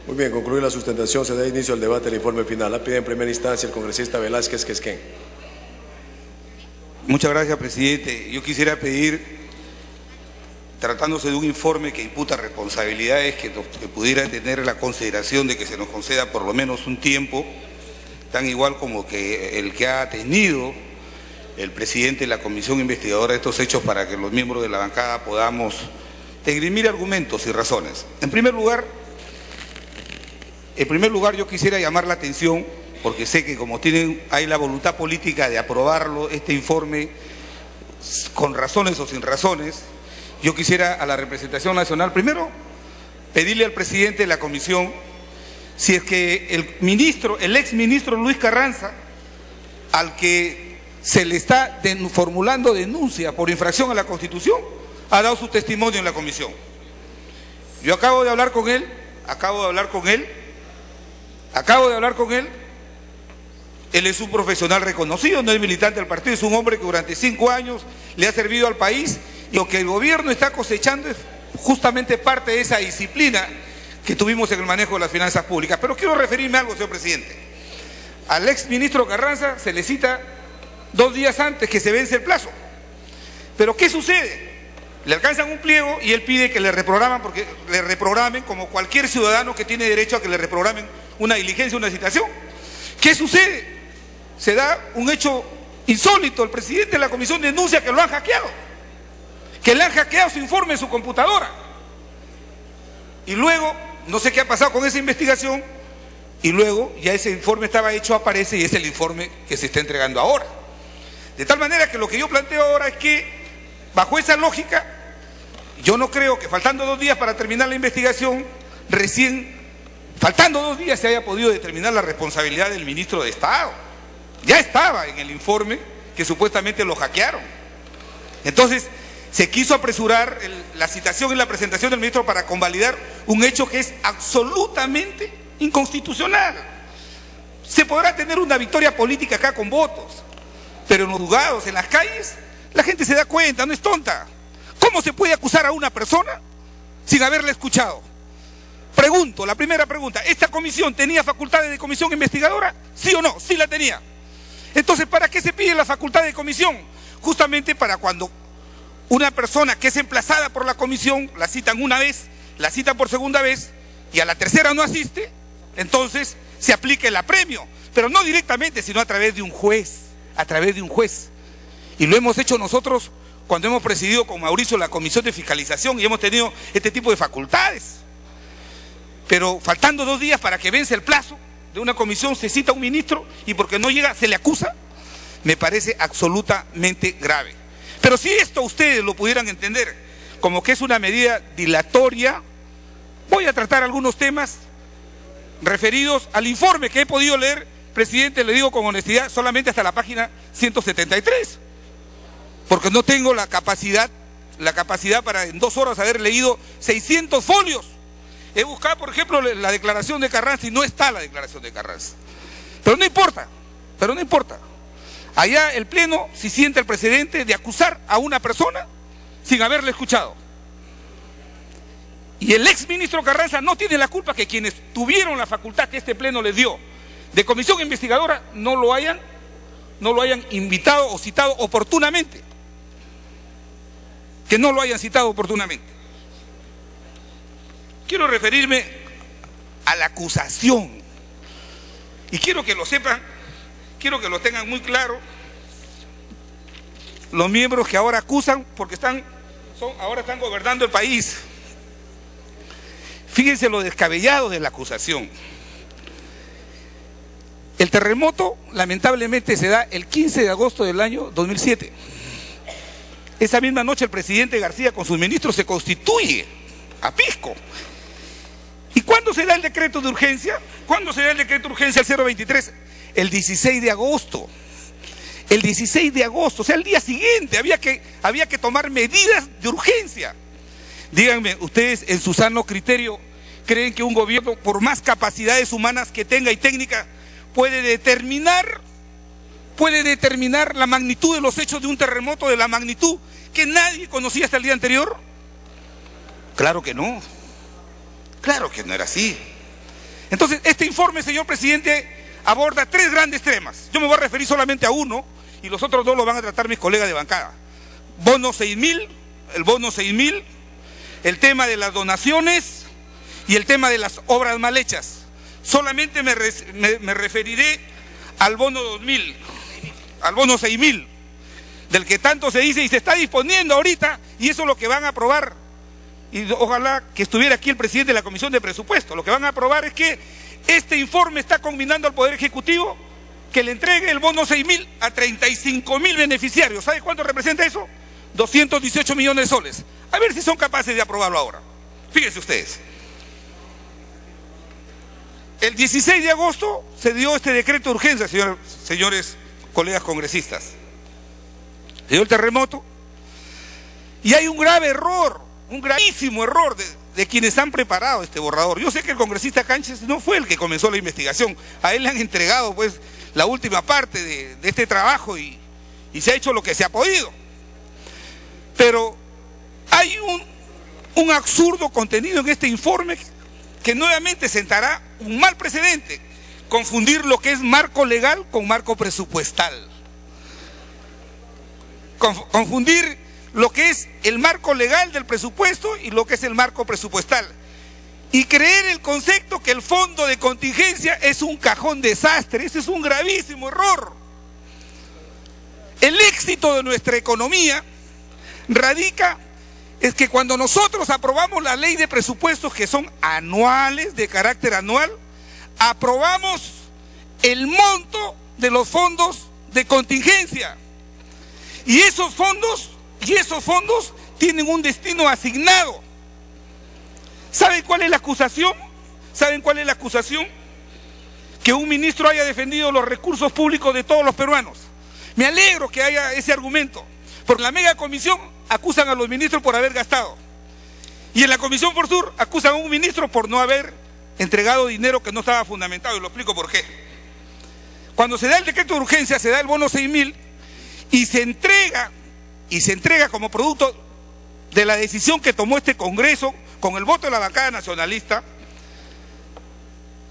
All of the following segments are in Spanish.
Muy bien, concluye la sustentación, se da inicio al debate del informe final. La pide en primera instancia el congresista Velázquez Quesquén. Muchas gracias, presidente. Yo quisiera pedir, tratándose de un informe que imputa responsabilidades, que pudiera tener la consideración de que se nos conceda por lo menos un tiempo, tan igual como que el que ha tenido el presidente de la comisión investigadora de estos hechos, para que los miembros de la bancada podamos esgrimir argumentos y razones. En primer lugar, yo quisiera llamar la atención, porque sé que como hay la voluntad política de aprobarlo, este informe, con razones o sin razones, yo quisiera a la representación nacional, primero, pedirle al presidente de la comisión, si es que el exministro Luis Carranza, al que se le está formulando denuncia por infracción a la Constitución, ha dado su testimonio en la comisión. Yo acabo de hablar con él, él es un profesional reconocido, no es militante del partido, es un hombre que durante 5 años le ha servido al país, y lo que el gobierno está cosechando es justamente parte de esa disciplina que tuvimos en el manejo de las finanzas públicas. Pero quiero referirme a algo, señor presidente. Al exministro Carranza se le cita 2 días antes que se vence el plazo. Pero ¿qué sucede? Le alcanzan un pliego y él pide que le reprogramen como cualquier ciudadano que tiene derecho a que le reprogramen una diligencia, una citación. ¿Qué sucede? Se da un hecho insólito. El presidente de la comisión denuncia que lo han hackeado, que le han hackeado su informe en su computadora. Y luego, no sé qué ha pasado con esa investigación, y luego ya ese informe estaba hecho, aparece, y es el informe que se está entregando ahora. De tal manera que lo que yo planteo ahora es que, bajo esa lógica, yo no creo que faltando 2 días para terminar la investigación, faltando 2 días se haya podido determinar la responsabilidad del ministro de Estado. Ya estaba en el informe que supuestamente lo hackearon. Entonces, se quiso apresurar la citación y la presentación del ministro para convalidar un hecho que es absolutamente inconstitucional. Se podrá tener una victoria política acá con votos, pero en los juzgados, en las calles, la gente se da cuenta, no es tonta. ¿Cómo se puede acusar a una persona sin haberla escuchado? Pregunto, la primera pregunta, ¿esta comisión tenía facultades de comisión investigadora? ¿Sí o no? Sí la tenía. Entonces, ¿para qué se pide la facultad de comisión? Justamente para cuando una persona que es emplazada por la comisión, la citan una vez, la citan por segunda vez, y a la tercera no asiste, entonces se aplica el apremio, pero no directamente, sino a través de un juez, Y lo hemos hecho nosotros cuando hemos presidido con Mauricio la comisión de fiscalización y hemos tenido este tipo de facultades. Pero faltando 2 días para que vence el plazo de una comisión, se cita a un ministro y porque no llega se le acusa, me parece absolutamente grave. Pero si esto ustedes lo pudieran entender como que es una medida dilatoria, voy a tratar algunos temas referidos al informe que he podido leer, presidente, le digo con honestidad, solamente hasta la página 173, porque no tengo la capacidad para en 2 horas haber leído 600 folios. He buscado, por ejemplo, la declaración de Carranza y no está la declaración de Carranza. Pero no importa. Allá el Pleno si siente el precedente de acusar a una persona sin haberle escuchado. Y el exministro Carranza no tiene la culpa que quienes tuvieron la facultad que este Pleno les dio de comisión investigadora no lo hayan invitado o citado oportunamente. Que no lo hayan citado oportunamente. Quiero referirme a la acusación. Y quiero que lo sepan, quiero que lo tengan muy claro los miembros que ahora acusan porque ahora están gobernando el país. Fíjense lo descabellado de la acusación. El terremoto lamentablemente se da el 15 de agosto del año 2007. Esa misma noche el presidente García con sus ministros se constituye a Pisco. ¿Y cuándo se da el decreto de urgencia? ¿Cuándo se da el decreto de urgencia al 023? El 16 de agosto. El 16 de agosto, o sea, el día siguiente había que tomar medidas de urgencia. Díganme, ¿ustedes en su sano criterio creen que un gobierno, por más capacidades humanas que tenga y técnica, puede determinar la magnitud de los hechos de un terremoto, de la magnitud que nadie conocía hasta el día anterior? Claro que no era así. Entonces, este informe, señor presidente, aborda 3 grandes temas. Yo me voy a referir solamente a uno y los otros 2 lo van a tratar mis colegas de bancada. Bono 6.000, el bono 6.000, el tema de las donaciones y el tema de las obras mal hechas. Solamente me referiré al bono 2.000, al bono 6.000, del que tanto se dice y se está disponiendo ahorita, y eso es lo que van a aprobar. Y ojalá que estuviera aquí el presidente de la Comisión de Presupuesto. Lo que van a aprobar es que este informe está combinando al Poder Ejecutivo que le entregue el bono 6.000 a 35.000 beneficiarios. ¿Sabe cuánto representa eso? 218 millones de soles. A ver si son capaces de aprobarlo ahora. Fíjense ustedes. El 16 de agosto se dio este decreto de urgencia, señores colegas congresistas. Se dio el terremoto y hay un grave error, un gravísimo error de quienes han preparado este borrador. Yo sé que el congresista Canches no fue el que comenzó la investigación, a él le han entregado pues la última parte de este trabajo y se ha hecho lo que se ha podido. Pero hay un absurdo contenido en este informe que nuevamente sentará un mal precedente: confundir lo que es marco legal con marco presupuestal. Confundir lo que es el marco legal del presupuesto y lo que es el marco presupuestal. Y creer el concepto que el fondo de contingencia es un cajón desastre. Ese es un gravísimo error. El éxito de nuestra economía radica es que cuando nosotros aprobamos la ley de presupuestos, que son anuales, de carácter anual, aprobamos el monto de los fondos de contingencia. Y esos fondos tienen un destino asignado. ¿Saben cuál es la acusación? ¿Saben cuál es la acusación? Que un ministro haya defendido los recursos públicos de todos los peruanos. Me alegro que haya ese argumento. Por la mega comisión acusan a los ministros por haber gastado. Y en la Comisión Forsur acusan a un ministro por no haber entregado dinero que no estaba fundamentado. Y lo explico por qué. Cuando se da el decreto de urgencia, se da el bono 6.000 y se entrega como producto de la decisión que tomó este Congreso con el voto de la bancada nacionalista.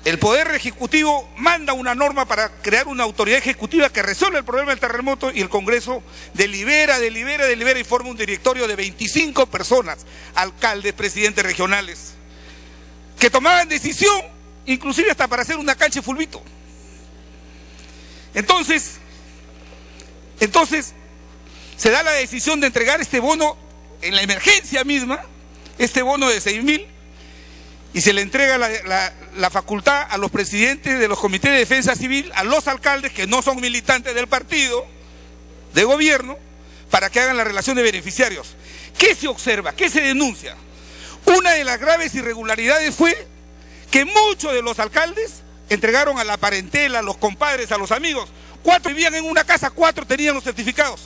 El Poder Ejecutivo manda una norma para crear una autoridad ejecutiva que resuelva el problema del terremoto, y el Congreso delibera y forma un directorio de 25 personas, alcaldes, presidentes regionales, que tomaban decisión, inclusive hasta para hacer una cancha de fulbito. Entonces se da la decisión de entregar este bono en la emergencia misma, este bono de 6.000, y se le entrega la facultad a los presidentes de los comités de defensa civil, a los alcaldes que no son militantes del partido de gobierno, para que hagan la relación de beneficiarios. ¿Qué se observa? ¿Qué se denuncia? Una de las graves irregularidades fue que muchos de los alcaldes entregaron a la parentela, a los compadres, a los amigos. 4 vivían en una casa, 4 tenían los certificados.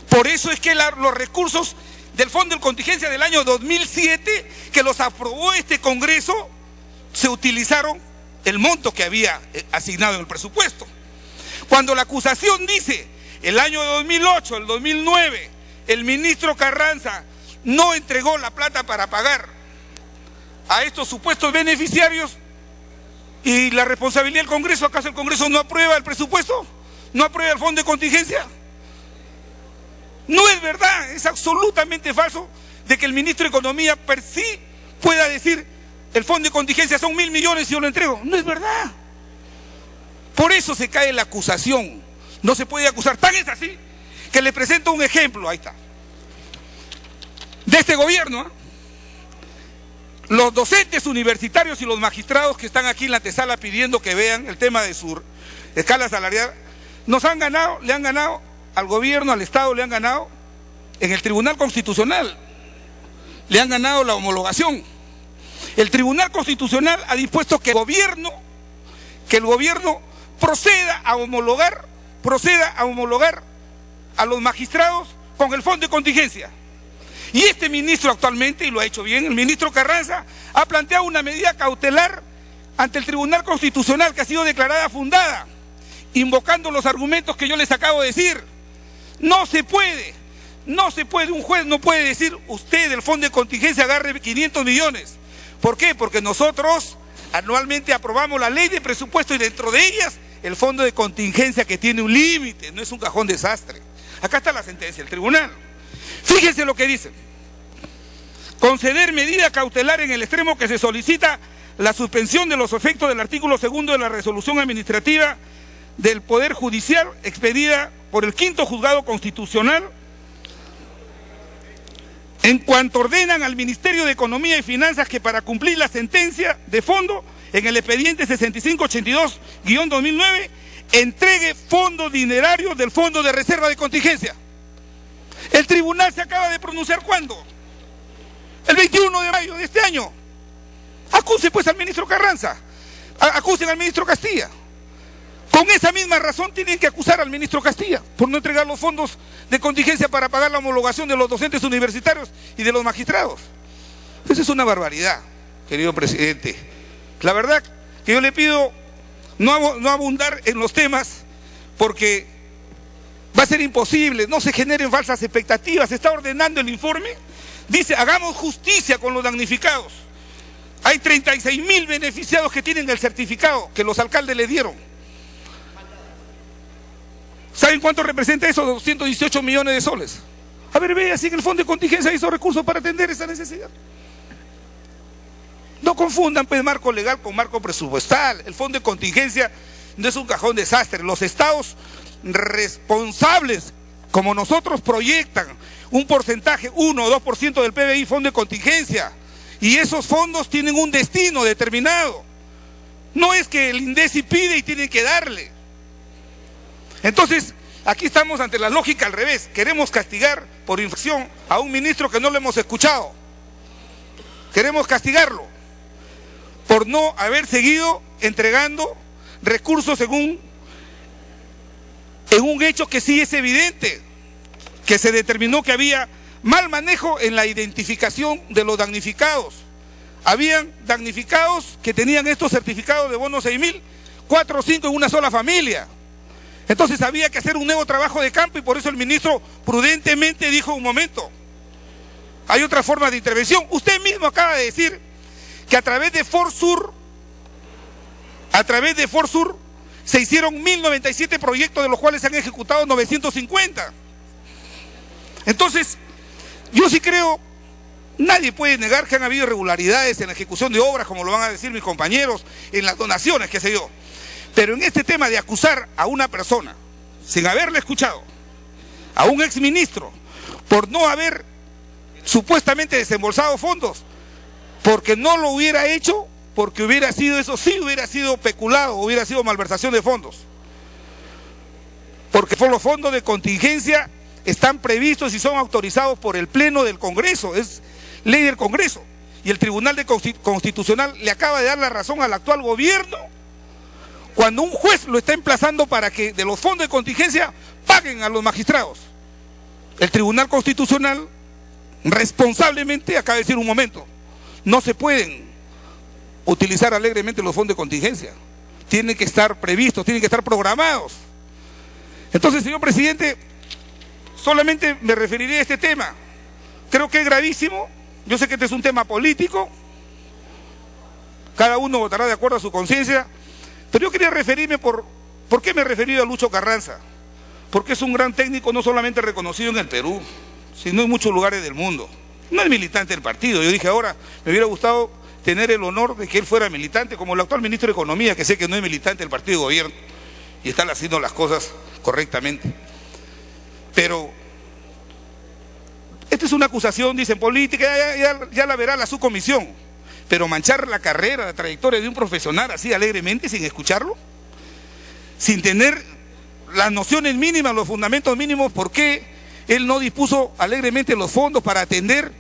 Por eso es que los recursos del Fondo de Contingencia del año 2007, que los aprobó este Congreso, se utilizaron el monto que había asignado en el presupuesto. Cuando la acusación dice, el año 2008, el 2009, el ministro Carranza no entregó la plata para pagar a estos supuestos beneficiarios, y la responsabilidad del Congreso, ¿acaso el Congreso no aprueba el presupuesto? ¿No aprueba el Fondo de Contingencia? No es verdad, es absolutamente falso de que el ministro de Economía per sí pueda decir, el fondo de contingencia son 1.000 millones y yo lo entrego. No es verdad. Por eso se cae la acusación. No se puede acusar. Tan es así que le presento un ejemplo, ahí está, de este gobierno. Los docentes universitarios y los magistrados que están aquí en la antesala pidiendo que vean el tema de su escala salarial, le han ganado al gobierno, al Estado, le han ganado en el Tribunal Constitucional, le han ganado la homologación. El Tribunal Constitucional ha dispuesto que el gobierno proceda a homologar a los magistrados con el Fondo de Contingencia. Y este ministro actualmente, y lo ha hecho bien, el ministro Carranza, ha planteado una medida cautelar ante el Tribunal Constitucional que ha sido declarada fundada, invocando los argumentos que yo les acabo de decir. No se puede, un juez no puede decir, usted del Fondo de Contingencia agarre 500 millones. ¿Por qué? Porque nosotros Anualmente aprobamos la ley de presupuesto y dentro de ellas el fondo de contingencia, que tiene un límite, no es un cajón desastre. Acá está la sentencia del tribunal. Fíjense lo que dice: conceder medida cautelar en el extremo que se solicita la suspensión de los efectos del artículo 2 de la resolución administrativa del Poder Judicial expedida por el 5º Juzgado Constitucional, en cuanto ordenan al Ministerio de Economía y Finanzas que para cumplir la sentencia de fondo en el expediente 6582-2009 entregue fondos dinerarios del Fondo de Reserva de Contingencia. El tribunal se acaba de pronunciar, ¿cuándo? El 21 de mayo de este año. Acuse pues al ministro Carranza, acusen al ministro Castilla. Con esa misma razón tienen que acusar al ministro Castilla por no entregar los fondos de contingencia para pagar la homologación de los docentes universitarios y de los magistrados. Eso es una barbaridad, querido presidente. La verdad que yo le pido no abundar en los temas, porque va a ser imposible, no se generen falsas expectativas. Se está ordenando el informe, dice: hagamos justicia con los damnificados. Hay 36.000 beneficiados que tienen el certificado que los alcaldes le dieron. ¿Saben cuánto representa eso? 218 millones de soles. A ver, vea si en el fondo de contingencia hizo recursos para atender esa necesidad. No confundan pues marco legal con marco presupuestal. El fondo de contingencia no es un cajón desastre. Los estados responsables, como nosotros, proyectan un porcentaje, 1 o 2% del PBI, fondo de contingencia. Y esos fondos tienen un destino determinado. No es que el INDECI pide y tienen que darle. Entonces, aquí estamos ante la lógica al revés. Queremos castigar por infracción a un ministro que no lo hemos escuchado. Queremos castigarlo por no haber seguido entregando recursos en un hecho que sí es evidente, que se determinó que había mal manejo en la identificación de los damnificados. Habían damnificados que tenían estos certificados de bono 6.000, 4 o 5 en una sola familia. Entonces había que hacer un nuevo trabajo de campo y por eso el ministro prudentemente dijo: un momento, hay otra forma de intervención. Usted mismo acaba de decir que a través de Forsur se hicieron 1097 proyectos, de los cuales se han ejecutado 950. Entonces, yo sí creo, nadie puede negar que han habido irregularidades en la ejecución de obras, como lo van a decir mis compañeros, en las donaciones, qué sé yo. Pero en este tema de acusar a una persona, sin haberle escuchado, a un exministro, por no haber supuestamente desembolsado fondos, porque no lo hubiera hecho, porque hubiera sido, eso sí hubiera sido peculado, hubiera sido malversación de fondos. Porque los fondos de contingencia están previstos y son autorizados por el Pleno del Congreso, es ley del Congreso. Y el Tribunal Constitucional le acaba de dar la razón al actual gobierno cuando un juez lo está emplazando para que de los fondos de contingencia paguen a los magistrados. El Tribunal Constitucional responsablemente acaba de decir: un momento, no se pueden utilizar alegremente los fondos de contingencia, tienen que estar previstos, tienen que estar programados. Entonces, señor presidente, solamente me referiré a este tema. Creo que es gravísimo. Yo sé que este es un tema político, cada uno votará de acuerdo a su conciencia, pero yo quería referirme ¿por qué me he referido a Lucho Carranza? Porque es un gran técnico, no solamente reconocido en el Perú, sino en muchos lugares del mundo. No es militante del partido. Yo dije, ahora me hubiera gustado tener el honor de que él fuera militante, como el actual ministro de Economía, que sé que no es militante del partido de gobierno y están haciendo las cosas correctamente. Pero esta es una acusación, dicen, política, ya la verá la subcomisión. Pero manchar la carrera, la trayectoria de un profesional así alegremente, sin escucharlo, sin tener las nociones mínimas, los fundamentos mínimos, ¿por qué él no dispuso alegremente los fondos para atender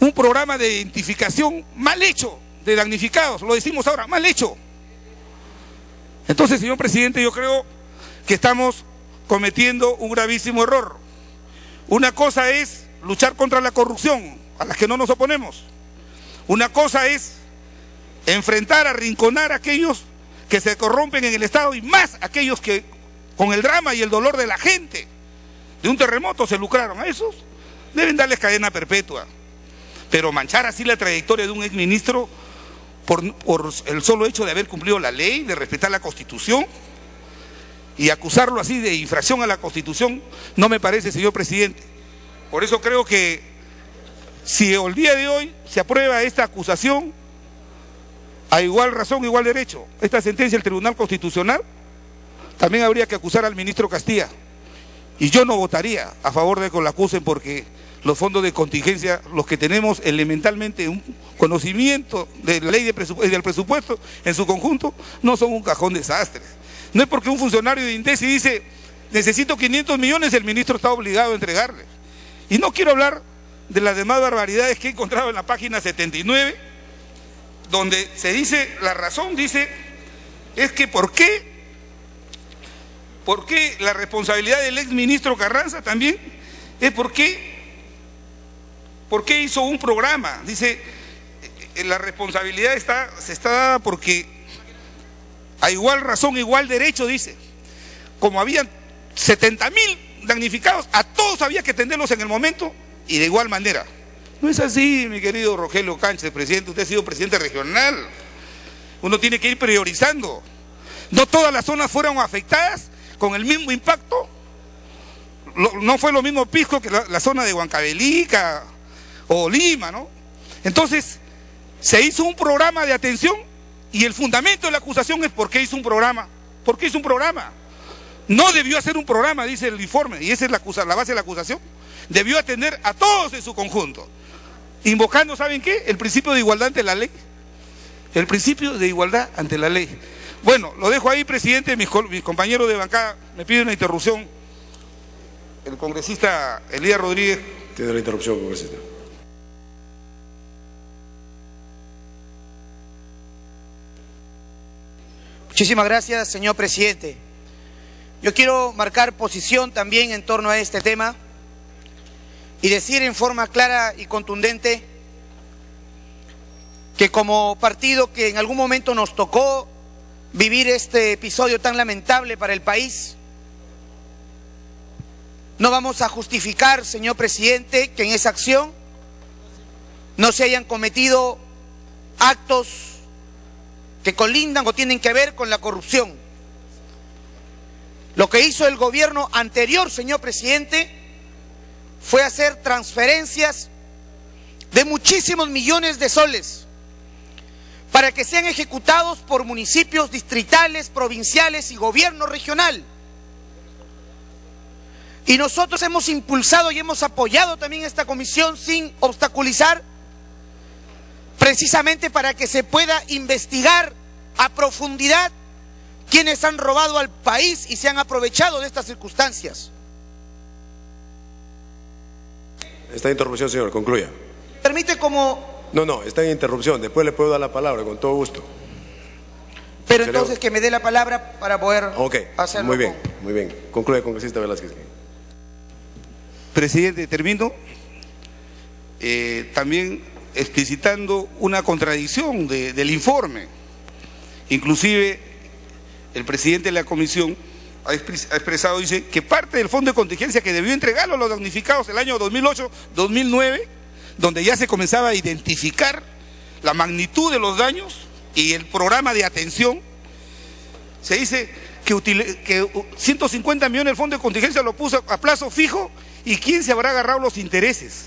un programa de identificación mal hecho de damnificados? Lo decimos ahora, mal hecho. Entonces, señor presidente, yo creo que estamos cometiendo un gravísimo error. Una cosa es luchar contra la corrupción, a la que no nos oponemos. Una cosa es enfrentar, arrinconar a aquellos que se corrompen en el Estado, y más aquellos que con el drama y el dolor de la gente de un terremoto se lucraron. A esos deben darles cadena perpetua. Pero manchar así la trayectoria de un exministro, por el solo hecho de haber cumplido la ley, de respetar la Constitución, y acusarlo así de infracción a la Constitución no me parece, señor presidente. Por eso creo que si el día de hoy se aprueba esta acusación, a igual razón, igual derecho, esta sentencia del Tribunal Constitucional, también habría que acusar al ministro Castilla. Y yo no votaría a favor de que lo acusen, porque los fondos de contingencia, los que tenemos elementalmente un conocimiento de la ley del presupuesto en su conjunto, no son un cajón desastre. No es porque un funcionario de INDECI dice, necesito 500 millones, el ministro está obligado a entregarle. Y no quiero hablar de las demás barbaridades que he encontrado en la página 79, donde se dice, la razón dice, es que ¿por qué la responsabilidad del ex ministro Carranza también es por qué hizo un programa? Dice, la responsabilidad se está dada porque a igual razón, igual derecho, dice. Como habían 70.000 damnificados, a todos había que atenderlos en el momento y de igual manera. No es así, mi querido Rogelio Cánchez, presidente, usted ha sido presidente regional. Uno tiene que ir priorizando. No todas las zonas fueron afectadas con el mismo impacto. No fue lo mismo Pisco que la zona de Huancavelica o Lima, ¿no? Entonces, se hizo un programa de atención y el fundamento de la acusación es ¿por qué hizo un programa? ¿Por qué hizo un programa? No debió hacer un programa, dice el informe, y esa es la base de la acusación. Debió atender a todos en su conjunto, invocando, ¿saben qué? El principio de igualdad ante la ley. El principio de igualdad ante la ley. Bueno, lo dejo ahí, presidente. Mis compañeros de bancada me piden una interrupción. El congresista Elías Rodríguez. Tiene la interrupción, congresista. Muchísimas gracias, señor presidente. Yo quiero marcar posición también en torno a este tema y decir en forma clara y contundente que como partido que en algún momento nos tocó vivir este episodio tan lamentable para el país, no vamos a justificar, señor presidente, que en esa acción no se hayan cometido actos que colindan o tienen que ver con la corrupción. Lo que hizo el gobierno anterior, señor presidente, fue hacer transferencias de muchísimos millones de soles para que sean ejecutados por municipios distritales, provinciales y gobierno regional. Y nosotros hemos impulsado y hemos apoyado también esta comisión sin obstaculizar, precisamente para que se pueda investigar a profundidad quienes han robado al país y se han aprovechado de estas circunstancias. Está en interrupción, señor, concluya. Permite como... No, está en interrupción, después le puedo dar la palabra, con todo gusto. Pero entonces que me dé la palabra para poder hacerlo. Muy bien. Concluye, congresista Velázquez. Presidente, termino también explicitando una contradicción del informe. Inclusive el presidente de la comisión ha expresado, dice, que parte del fondo de contingencia que debió entregarlo a los damnificados el año 2008-2009, donde ya se comenzaba a identificar la magnitud de los daños y el programa de atención, se dice que 150 millones del fondo de contingencia lo puso a plazo fijo, y ¿quién se habrá agarrado los intereses?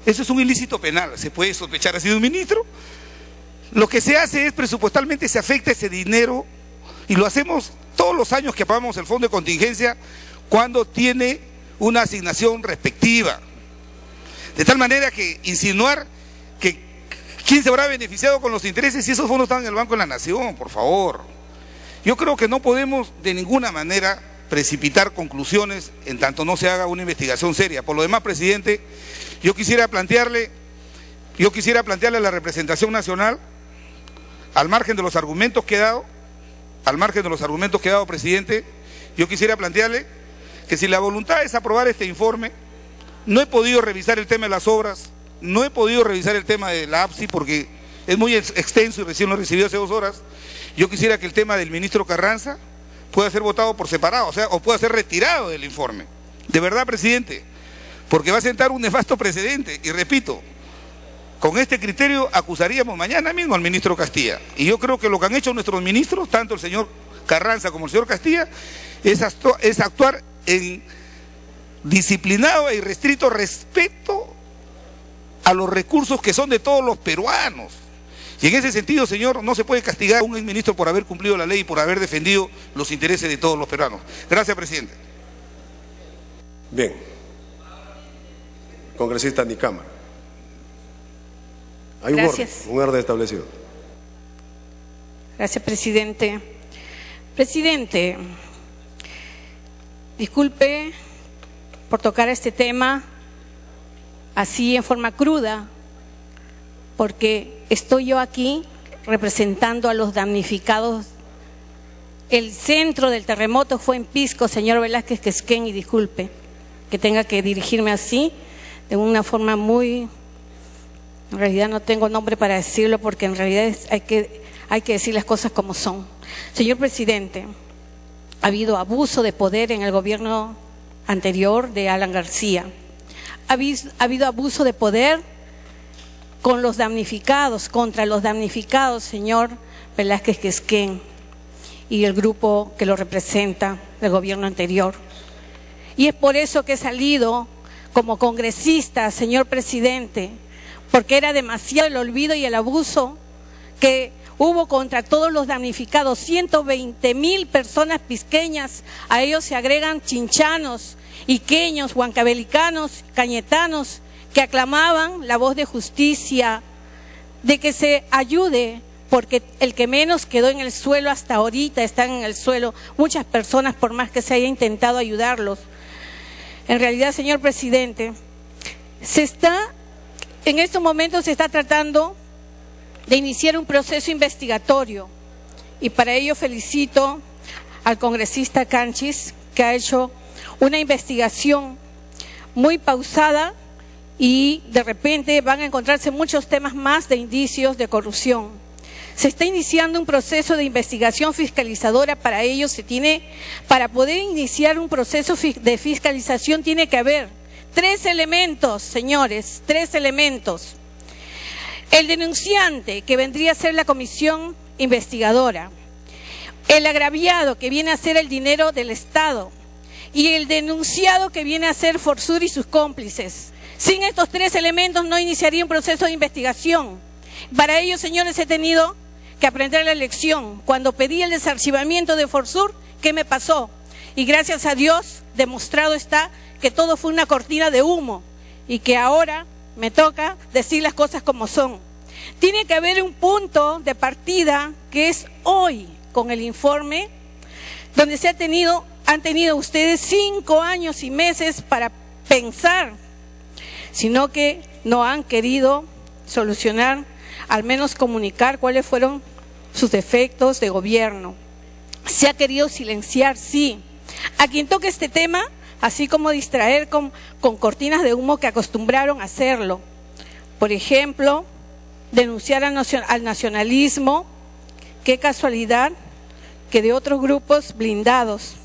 Eso es un ilícito penal, se puede sospechar así de un ministro. Lo que se hace es presupuestalmente se afecta ese dinero y lo hacemos todos los años que pagamos el fondo de contingencia cuando tiene una asignación respectiva. De tal manera que insinuar que quién se habrá beneficiado con los intereses si esos fondos están en el Banco de la Nación, por favor. Yo creo que no podemos de ninguna manera precipitar conclusiones en tanto no se haga una investigación seria. Por lo demás, presidente, yo quisiera plantearle a la representación nacional, al margen de los argumentos que he dado, presidente, yo quisiera plantearle que si la voluntad es aprobar este informe, no he podido revisar el tema de las obras, no he podido revisar el tema de la APSI porque es muy extenso y recién lo he recibido hace 2 horas. Yo quisiera que el tema del ministro Carranza pueda ser votado por separado, o pueda ser retirado del informe. De verdad, presidente, porque va a sentar un nefasto precedente. Y repito, Con este criterio acusaríamos mañana mismo al ministro Castilla. Y yo creo que lo que han hecho nuestros ministros, tanto el señor Carranza como el señor Castilla, es actuar en disciplinado e irrestricto respeto a los recursos que son de todos los peruanos. Y en ese sentido, señor, no se puede castigar a un exministro por haber cumplido la ley y por haber defendido los intereses de todos los peruanos. Gracias, presidente. Bien. Congresista Nicámara. Hay un orden establecido. Gracias, presidente. Presidente, disculpe por tocar este tema así en forma cruda, porque estoy yo aquí representando a los damnificados. El centro del terremoto fue en Pisco, señor Velázquez Quesquén, y disculpe que tenga que dirigirme así, de una forma muy... En realidad no tengo nombre para decirlo, porque en realidad hay que decir las cosas como son. Señor presidente, ha habido abuso de poder en el gobierno anterior de Alan García. Ha habido abuso de poder con los damnificados, contra los damnificados, señor Velázquez Quesquén, y el grupo que lo representa del gobierno anterior. Y es por eso que he salido como congresista, señor presidente, porque era demasiado el olvido y el abuso que hubo contra todos los damnificados, 120.000 personas pisqueñas, a ellos se agregan chinchanos, iqueños, huancavelicanos, cañetanos, que aclamaban la voz de justicia, de que se ayude, porque el que menos quedó en el suelo hasta ahorita están en el suelo muchas personas, por más que se haya intentado ayudarlos. En realidad, señor presidente, en estos momentos se está tratando de iniciar un proceso investigatorio, y para ello felicito al congresista Canchis, que ha hecho una investigación muy pausada, y de repente van a encontrarse muchos temas más de indicios de corrupción. Se está iniciando un proceso de investigación fiscalizadora. Para ello para poder iniciar un proceso de fiscalización tiene que haber 3 elementos, señores, 3 elementos. El denunciante, que vendría a ser la comisión investigadora, el agraviado, que viene a ser el dinero del Estado, y el denunciado, que viene a ser Forsur y sus cómplices. Sin estos 3 elementos no iniciaría un proceso de investigación. Para ello, señores, he tenido que aprender la lección. Cuando pedí el desarchivamiento de Forsur, ¿qué me pasó? Y gracias a Dios, demostrado está que todo fue una cortina de humo, y que ahora me toca decir las cosas como son. Tiene que haber un punto de partida, que es hoy, con el informe, donde han tenido ustedes 5 años y meses para pensar, sino que no han querido solucionar, al menos comunicar cuáles fueron sus defectos de gobierno. Se ha querido silenciar, sí. A quien toque este tema, así como distraer con cortinas de humo, que acostumbraron a hacerlo. Por ejemplo, denunciar al nacionalismo. Qué casualidad que de otros grupos blindados.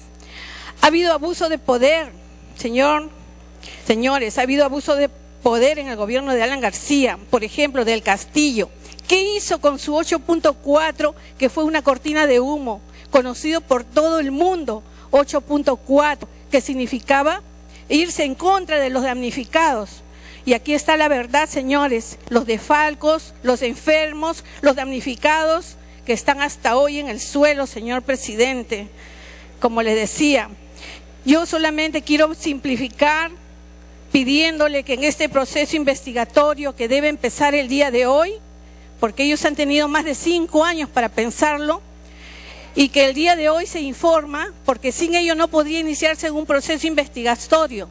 Ha habido abuso de poder, señores, ha habido abuso de poder en el gobierno de Alan García, por ejemplo, del Castillo. ¿Qué hizo con su 8.4, que fue una cortina de humo, conocido por todo el mundo? 8.4, que significaba irse en contra de los damnificados. Y aquí está la verdad, señores, los desfalcos, los enfermos, los damnificados, que están hasta hoy en el suelo, señor presidente. Como les decía, yo solamente quiero simplificar, pidiéndole que en este proceso investigatorio, que debe empezar el día de hoy, porque ellos han tenido más de 5 años para pensarlo, y que el día de hoy se informa, porque sin ello no podría iniciarse un proceso investigatorio.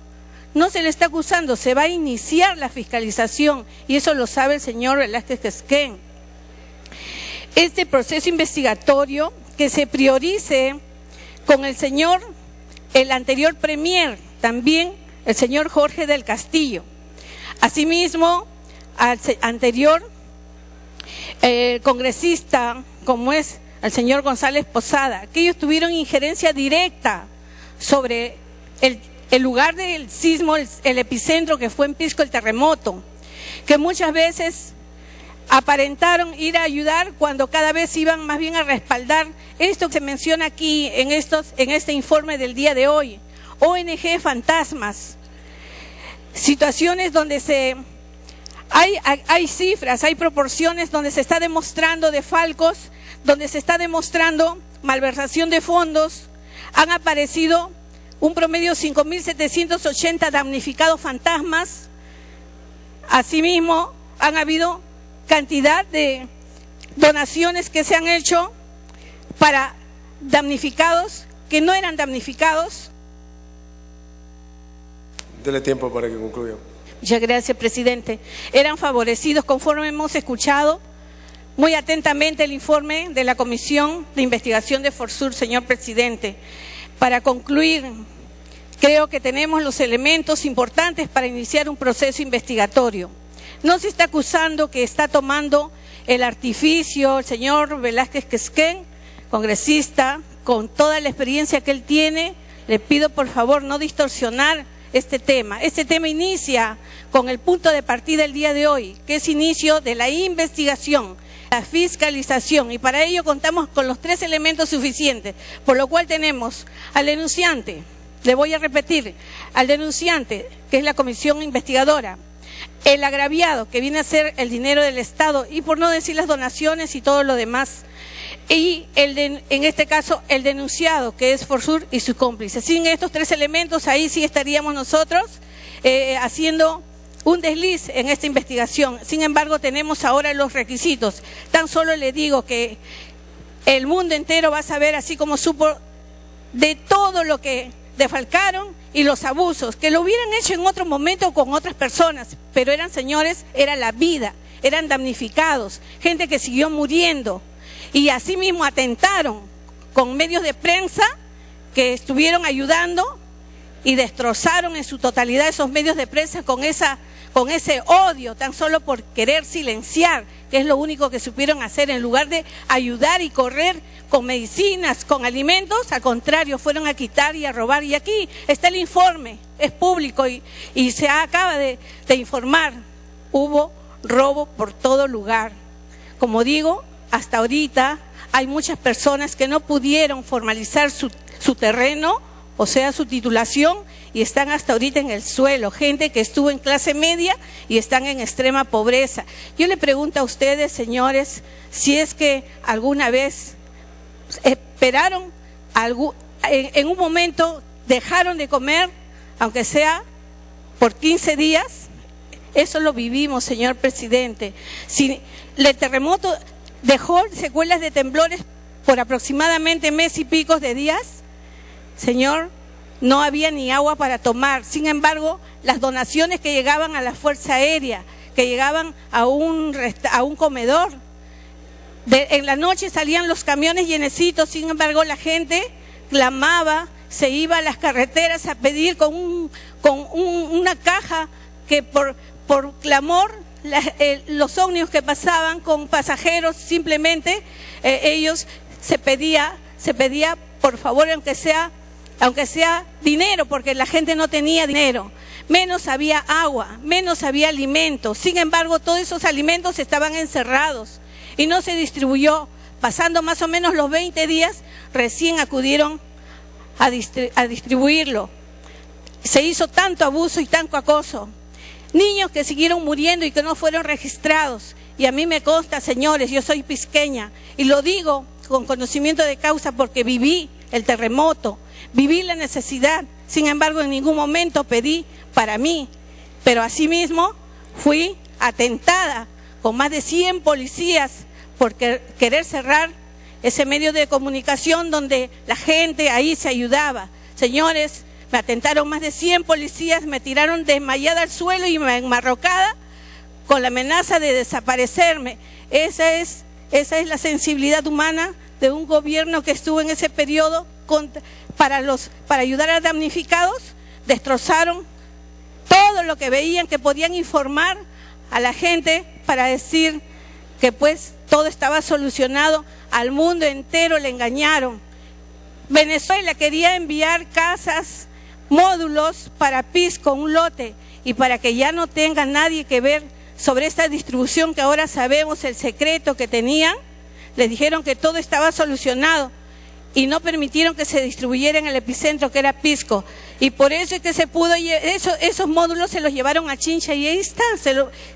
No se le está acusando, se va a iniciar la fiscalización, y eso lo sabe el señor Velázquez Quesquén. Este proceso investigatorio, que se priorice con el anterior premier, también el señor Jorge del Castillo. Asimismo, al anterior congresista, como es el señor González Posada, que ellos tuvieron injerencia directa sobre el lugar del sismo, el epicentro, que fue en Pisco, el terremoto, que muchas veces aparentaron ir a ayudar cuando cada vez iban más bien a respaldar esto que se menciona aquí en este informe del día de hoy. ONG fantasmas, situaciones donde hay cifras, hay proporciones donde se está demostrando desfalcos, donde se está demostrando malversación de fondos. Han aparecido un promedio de 5.780 damnificados fantasmas. Asimismo, han habido cantidad de donaciones que se han hecho para damnificados que no eran damnificados. Dele tiempo para que concluya. Muchas gracias, presidente. Eran favorecidos conforme hemos escuchado muy atentamente el informe de la Comisión de Investigación de Forsur, señor presidente. Para concluir, creo que tenemos los elementos importantes para iniciar un proceso investigatorio. No se está acusando que está tomando el artificio el señor Velázquez Quesquén, congresista, con toda la experiencia que él tiene. Le pido por favor no distorsionar este tema. Este tema inicia con el punto de partida del día de hoy, que es inicio de la investigación, la fiscalización, y para ello contamos con los 3 elementos suficientes, por lo cual tenemos al denunciante, le voy a repetir, al denunciante, que es la comisión investigadora, el agraviado, que viene a ser el dinero del Estado, y por no decir las donaciones y todo lo demás, y en este caso el denunciado, que es Forsur y sus cómplices. Sin estos 3 elementos, ahí sí estaríamos nosotros haciendo un desliz en esta investigación. Sin embargo, tenemos ahora los requisitos. Tan solo le digo que el mundo entero va a saber, así como supo de todo lo que defalcaron y los abusos, que lo hubieran hecho en otro momento con otras personas, pero eran señores, era la vida, eran damnificados, gente que siguió muriendo. Y asimismo atentaron con medios de prensa que estuvieron ayudando y destrozaron en su totalidad esos medios de prensa con ese odio, tan solo por querer silenciar, que es lo único que supieron hacer. En lugar de ayudar y correr con medicinas, con alimentos, al contrario, fueron a quitar y a robar. Y aquí está el informe, es público y se acaba de informar, hubo robo por todo lugar. Como digo, hasta ahorita hay muchas personas que no pudieron formalizar su terreno, o sea, su titulación, y están hasta ahorita en el suelo. Gente que estuvo en clase media y están en extrema pobreza. Yo le pregunto a ustedes, señores, si es que alguna vez esperaron, en un momento dejaron de comer, aunque sea por 15 días. Eso lo vivimos, señor presidente. Si el terremoto dejó secuelas de temblores por aproximadamente mes y pico de días, señor, no había ni agua para tomar. Sin embargo, las donaciones que llegaban a la Fuerza Aérea, que llegaban a un comedor, en la noche salían los camiones llenecitos. Sin embargo, la gente clamaba, se iba a las carreteras a pedir con una caja que por clamor, los ómnibus que pasaban con pasajeros, simplemente ellos se pedía por favor, aunque sea dinero, porque la gente no tenía dinero, menos había agua, menos había alimentos. Sin embargo, todos esos alimentos estaban encerrados y no se distribuyó. Pasando más o menos los 20 días, recién acudieron a distribuirlo. Se hizo tanto abuso y tanto acoso. Niños que siguieron muriendo y que no fueron registrados. Y a mí me consta, señores, yo soy pisqueña y lo digo con conocimiento de causa porque viví el terremoto, viví la necesidad. Sin embargo, en ningún momento pedí para mí, pero asimismo fui atentada con más de 100 policías por querer cerrar ese medio de comunicación donde la gente ahí se ayudaba. Señores, me atentaron más de 100 policías, me tiraron desmayada al suelo y enmarrocada con la amenaza de desaparecerme. Esa es la sensibilidad humana de un gobierno que estuvo en ese periodo para ayudar a damnificados. Destrozaron todo lo que veían, que podían informar a la gente para decir que pues todo estaba solucionado. Al mundo entero le engañaron. Venezuela quería enviar casas, módulos para Pisco, un lote, y para que ya no tenga nadie que ver sobre esta distribución que ahora sabemos el secreto que tenían. Les dijeron que todo estaba solucionado y no permitieron que se distribuyera en el epicentro, que era Pisco. Y por eso es que se pudo, esos módulos se los llevaron a Chincha y ahí están.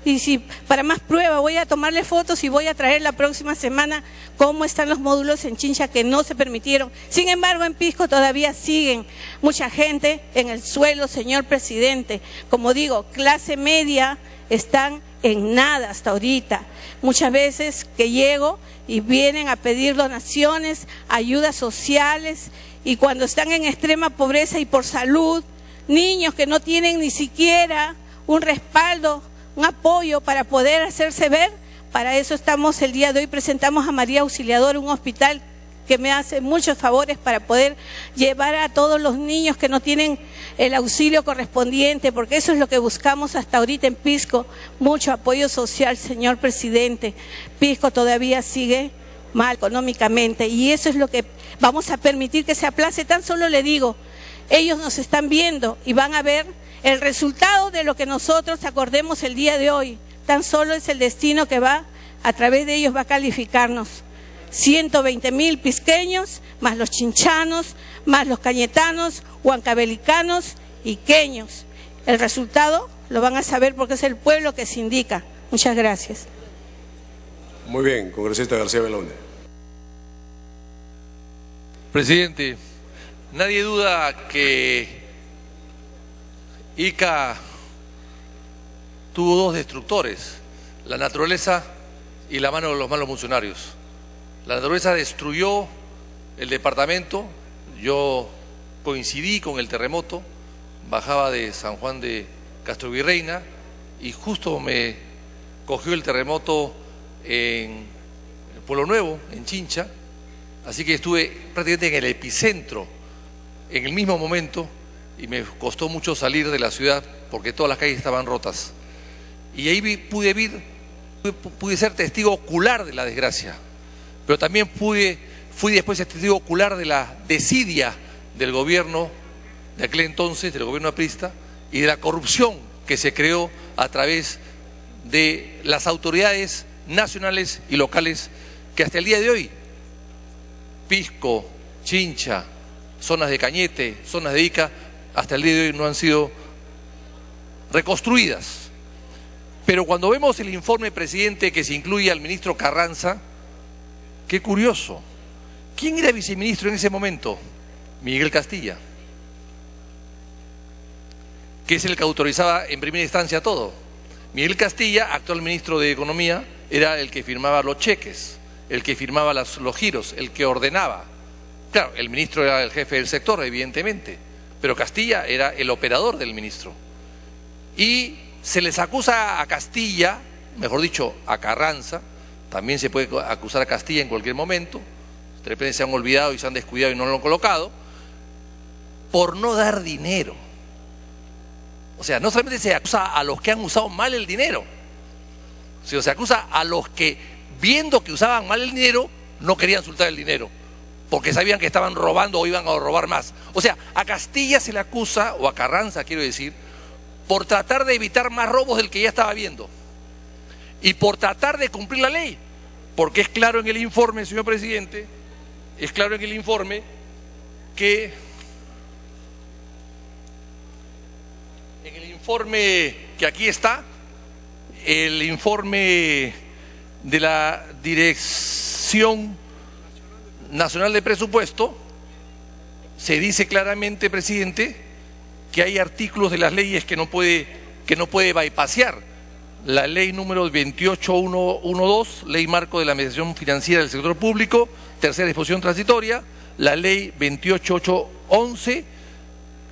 Y si para más prueba voy a tomarle fotos y voy a traer la próxima semana cómo están los módulos en Chincha que no se permitieron. Sin embargo, en Pisco todavía siguen mucha gente en el suelo, señor presidente. Como digo, clase media están en nada hasta ahorita. Muchas veces que llego y vienen a pedir donaciones, ayudas sociales, y cuando están en extrema pobreza y por salud, niños que no tienen ni siquiera un respaldo, un apoyo para poder hacerse ver. Para eso estamos el día de hoy, presentamos a María Auxiliadora, un hospital que me hace muchos favores para poder llevar a todos los niños que no tienen el auxilio correspondiente, porque eso es lo que buscamos hasta ahorita en Pisco, mucho apoyo social, señor presidente. Pisco todavía sigue mal económicamente y eso es lo que vamos a permitir que se aplace. Tan solo le digo, ellos nos están viendo y van a ver el resultado de lo que nosotros acordemos el día de hoy. Tan solo es el destino que va, a través de ellos va a calificarnos. 120.000 pisqueños, más los chinchanos, más los cañetanos, huancavelicanos y queños. El resultado lo van a saber porque es el pueblo que se indica. Muchas gracias. Muy bien, congresista García Belaunde. Presidente, nadie duda que Ica tuvo dos destructores, la naturaleza y la mano de los malos funcionarios. La naturaleza destruyó el departamento, yo coincidí con el terremoto, bajaba de San Juan de Castrovirreina y justo me cogió el terremoto en el Pueblo Nuevo, en Chincha, así que estuve prácticamente en el epicentro en el mismo momento y me costó mucho salir de la ciudad porque todas las calles estaban rotas. Y ahí pude ser testigo ocular de la desgracia. Pero también fui después testigo ocular de la desidia del gobierno de aquel entonces, del gobierno aprista, y de la corrupción que se creó a través de las autoridades nacionales y locales que hasta el día de hoy, Pisco, Chincha, zonas de Cañete, zonas de Ica, hasta el día de hoy no han sido reconstruidas. Pero cuando vemos el informe, presidente, que se incluye al ministro Carranza, qué curioso. ¿Quién era viceministro en ese momento? Miguel Castilla, que es el que autorizaba en primera instancia todo. Miguel Castilla, actual ministro de Economía, era el que firmaba los cheques, el que firmaba los giros, el que ordenaba. Claro, el ministro era el jefe del sector, evidentemente, pero Castilla era el operador del ministro. Y se les acusa a Castilla, mejor dicho, a Carranza, también se puede acusar a Castilla en cualquier momento, de repente se han olvidado y se han descuidado y no lo han colocado, por no dar dinero. O sea, no solamente se acusa a los que han usado mal el dinero, sino se acusa a los que, viendo que usaban mal el dinero, no querían soltar el dinero, porque sabían que estaban robando o iban a robar más. O sea, a Castilla se le acusa, o a Carranza quiero decir, por tratar de evitar más robos del que ya estaba viendo y por tratar de cumplir la ley, porque es claro en el informe, señor presidente, es claro en el informe que aquí está, el informe de la Dirección Nacional de Presupuesto, se dice claramente, presidente, que hay artículos de las leyes que no puede bypassear. La ley número 28112, ley marco de la administración financiera del sector público, tercera disposición transitoria, la ley 28811,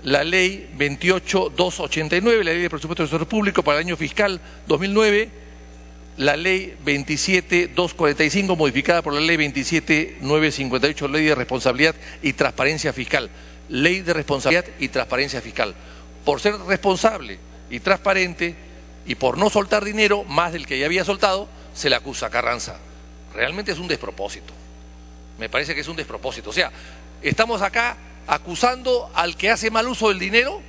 la ley 28289, la ley de presupuesto del sector público para el año fiscal 2009, la ley 27245 modificada por la ley 27958, ley de responsabilidad y transparencia fiscal. Ley de responsabilidad y transparencia fiscal. Por ser responsable y transparente y por no soltar dinero más del que ya había soltado, se le acusa a Carranza. Realmente es un despropósito. Me parece que es un despropósito. O sea, estamos acá acusando al que hace mal uso del dinero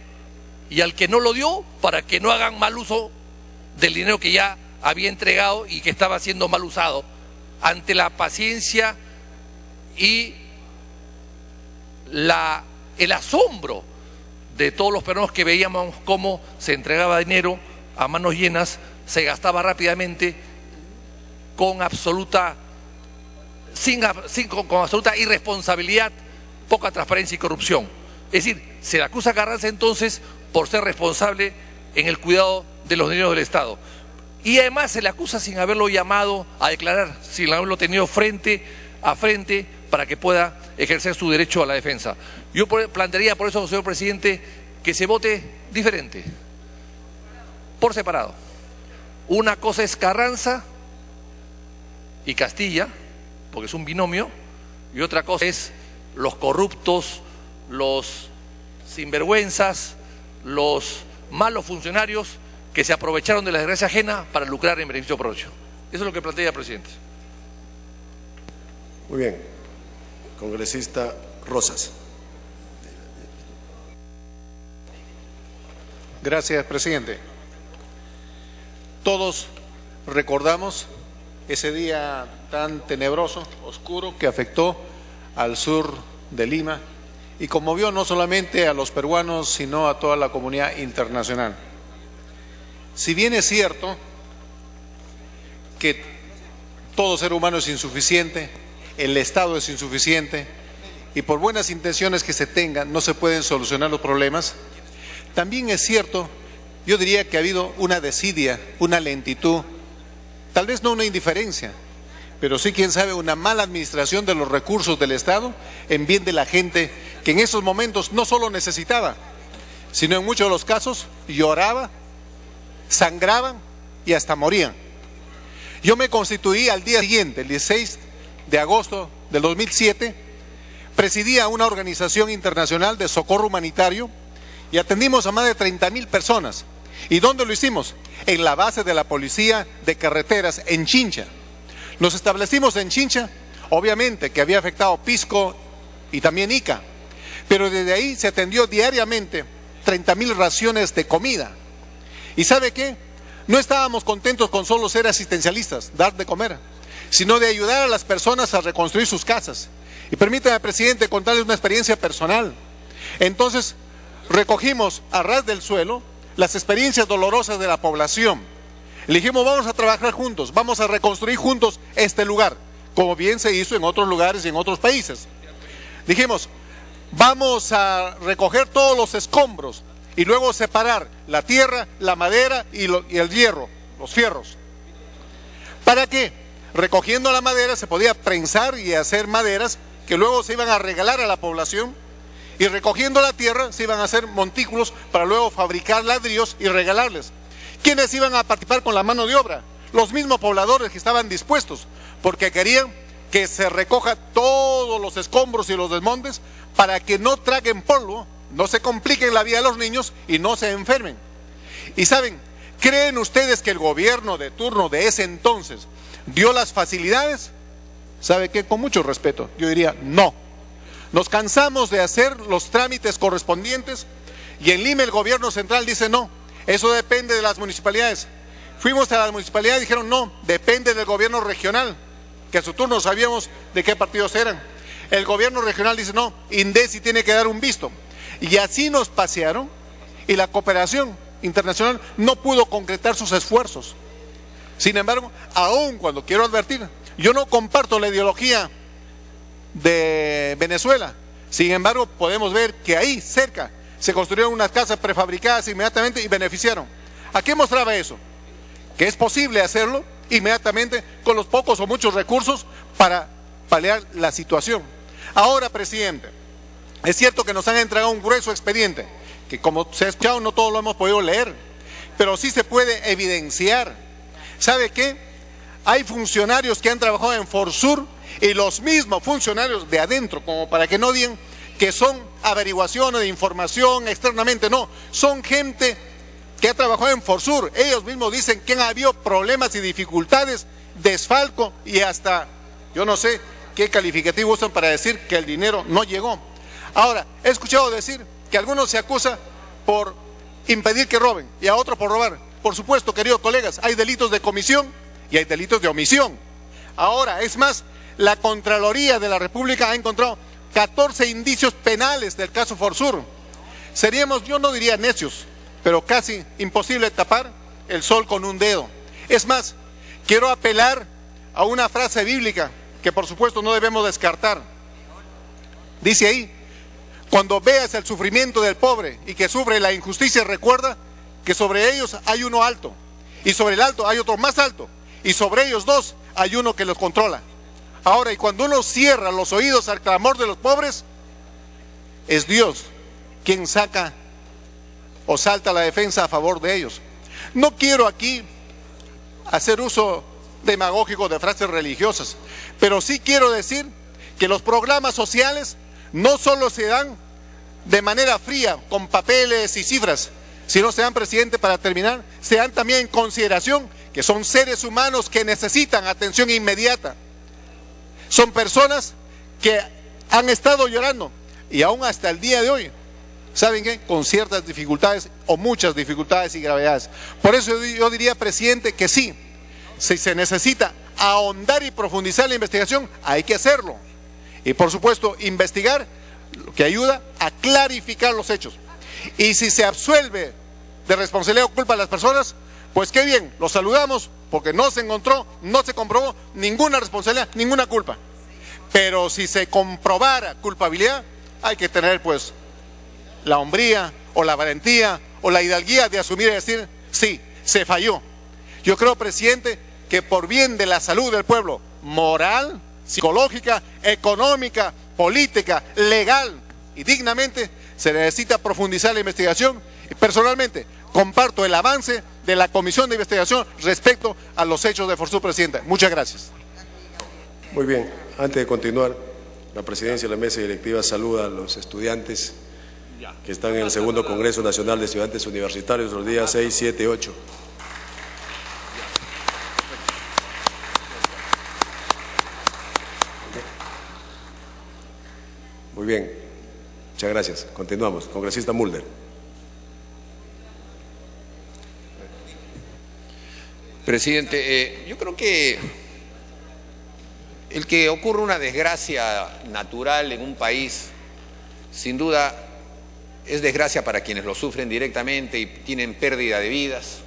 y al que no lo dio para que no hagan mal uso del dinero que ya había entregado y que estaba siendo mal usado. Ante la paciencia y el asombro de todos los peruanos que veíamos cómo se entregaba dinero a manos llenas, se gastaba rápidamente con absoluta irresponsabilidad, poca transparencia y corrupción. Es decir, se le acusa a Carranza entonces por ser responsable en el cuidado de los dineros del Estado. Y además se le acusa sin haberlo llamado a declarar, sin haberlo tenido frente a frente para que pueda ejercer su derecho a la defensa. Yo plantearía por eso, señor presidente, que se vote diferente, por separado. Una cosa es Carranza y Castilla, porque es un binomio, y otra cosa es los corruptos, los sinvergüenzas, los malos funcionarios que se aprovecharon de la desgracia ajena para lucrar en beneficio propio. Eso es lo que plantea el presidente. Muy bien. Congresista Rosas. Gracias, presidente. Todos recordamos ese día tan tenebroso, oscuro, que afectó al sur de Lima y conmovió no solamente a los peruanos, sino a toda la comunidad internacional. Si bien es cierto que todo ser humano es insuficiente, el Estado es insuficiente y por buenas intenciones que se tengan no se pueden solucionar los problemas, también es cierto, yo diría que ha habido una desidia, una lentitud, tal vez no una indiferencia, pero sí, quién sabe, una mala administración de los recursos del Estado en bien de la gente que en esos momentos no solo necesitaba, sino en muchos de los casos lloraba, sangraban y hasta morían. Yo me constituí al día siguiente, el 16 de agosto del 2007, presidía una organización internacional de socorro humanitario y atendimos a más de 30,000 personas. ¿Y dónde lo hicimos? En la base de la Policía de Carreteras en Chincha. Nos establecimos en Chincha, obviamente que había afectado Pisco y también Ica, pero desde ahí se atendió diariamente 30,000 raciones de comida. ¿Y sabe qué? No estábamos contentos con solo ser asistencialistas, dar de comer, sino de ayudar a las personas a reconstruir sus casas. Y permítame, presidente, contarles una experiencia personal. Entonces, recogimos a ras del suelo las experiencias dolorosas de la población. Le dijimos, vamos a trabajar juntos, vamos a reconstruir juntos este lugar, como bien se hizo en otros lugares y en otros países. Dijimos, vamos a recoger todos los escombros y luego separar la tierra, la madera y el hierro, los fierros. ¿Para qué? Recogiendo la madera se podía prensar y hacer maderas que luego se iban a regalar a la población, y recogiendo la tierra se iban a hacer montículos para luego fabricar ladrillos y regalarles. ¿Quiénes iban a participar con la mano de obra? Los mismos pobladores que estaban dispuestos, porque querían que se recoja todos los escombros y los desmontes para que no traguen polvo, no se compliquen la vida de los niños y no se enfermen. Y saben, ¿creen ustedes que el gobierno de turno de ese entonces dio las facilidades? ¿Sabe qué? Con mucho respeto, yo diría no. Nos cansamos de hacer los trámites correspondientes y en Lima el gobierno central dice no, eso depende de las municipalidades. Fuimos a las municipalidades y dijeron no, depende del gobierno regional, que a su turno sabíamos de qué partidos eran. El gobierno regional dice no, INDECI tiene que dar un visto. Y así nos pasearon y la cooperación internacional no pudo concretar sus esfuerzos. Sin embargo, aún cuando quiero advertir, yo no comparto la ideología de Venezuela, sin embargo podemos ver que ahí cerca se construyeron unas casas prefabricadas inmediatamente y beneficiaron. ¿A qué mostraba eso? Que es posible hacerlo inmediatamente con los pocos o muchos recursos para paliar la situación. Ahora, presidente, es cierto que nos han entregado un grueso expediente, que como se ha escuchado no todo lo hemos podido leer, pero sí se puede evidenciar. ¿Sabe qué? Hay funcionarios que han trabajado en Forsur y los mismos funcionarios de adentro, como para que no digan que son averiguaciones de información externamente, no, son gente que ha trabajado en Forsur. Ellos mismos dicen que han habido problemas y dificultades, desfalco y hasta, yo no sé qué calificativo usan para decir que el dinero no llegó. Ahora, he escuchado decir que a algunos se acusa por impedir que roben y a otros por robar. por supuesto, queridos colegas, hay delitos de comisión y hay delitos de omisión. Ahora, es más, la Contraloría de la República ha encontrado 14 indicios penales del caso Forsur. Seríamos, yo no diría necios, pero casi imposible tapar el sol con un dedo. Es más, quiero apelar a una frase bíblica que por supuesto no debemos descartar. Dice ahí: cuando veas el sufrimiento del pobre y que sufre la injusticia, recuerda que sobre ellos hay uno alto, y sobre el alto hay otro más alto, y sobre ellos dos hay uno que los controla. Ahora, y cuando uno cierra los oídos al clamor de los pobres, es Dios quien saca o salta a la defensa a favor de ellos. No quiero aquí hacer uso demagógico de frases religiosas, pero sí quiero decir que los programas sociales no solo se dan de manera fría, con papeles y cifras, sino se dan, presidente, para terminar, se dan también en consideración que son seres humanos que necesitan atención inmediata. Son personas que han estado llorando y aún hasta el día de hoy, ¿saben qué? Con ciertas dificultades o muchas dificultades y gravedades. Por eso yo diría, presidente, que sí, si se necesita ahondar y profundizar la investigación, hay que hacerlo. Y por supuesto, investigar, lo que ayuda a clarificar los hechos. Y si se absuelve de responsabilidad o culpa a las personas, pues qué bien, los saludamos, porque no se encontró, no se comprobó ninguna responsabilidad, ninguna culpa. Pero si se comprobara culpabilidad, hay que tener pues la hombría o la valentía o la hidalguía de asumir y decir, sí, se falló. Yo creo, presidente, que por bien de la salud del pueblo, moral, psicológica, económica, política, legal y dignamente, se necesita profundizar la investigación. Y personalmente comparto el avance de la Comisión de Investigación respecto a los hechos de Forsur, presidente. Muchas gracias. Muy bien, antes de continuar, la presidencia de la mesa directiva saluda a los estudiantes que están en el segundo Congreso Nacional de Estudiantes Universitarios los días 6, 7 y 8. Muy bien, muchas gracias. Continuamos. Congresista Mulder. Presidente, yo creo que el que ocurra una desgracia natural en un país, sin duda es desgracia para quienes lo sufren directamente y tienen pérdida de vidas,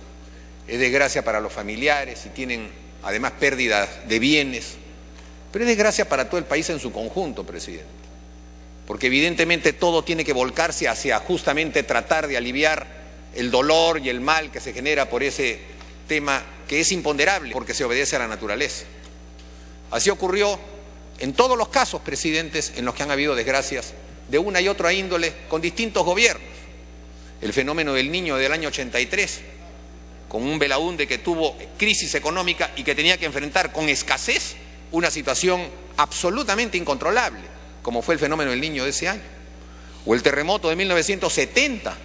es desgracia para los familiares y tienen además pérdida de bienes, pero es desgracia para todo el país en su conjunto, presidente, porque evidentemente todo tiene que volcarse hacia justamente tratar de aliviar el dolor y el mal que se genera por ese tema que es imponderable porque se obedece a la naturaleza. Así ocurrió en todos los casos, presidentes, en los que han habido desgracias de una y otra índole con distintos gobiernos. El fenómeno del Niño del año 83, con un Belaúnde que tuvo crisis económica y que tenía que enfrentar con escasez una situación absolutamente incontrolable, como fue el fenómeno del Niño de ese año. O el terremoto de 1970,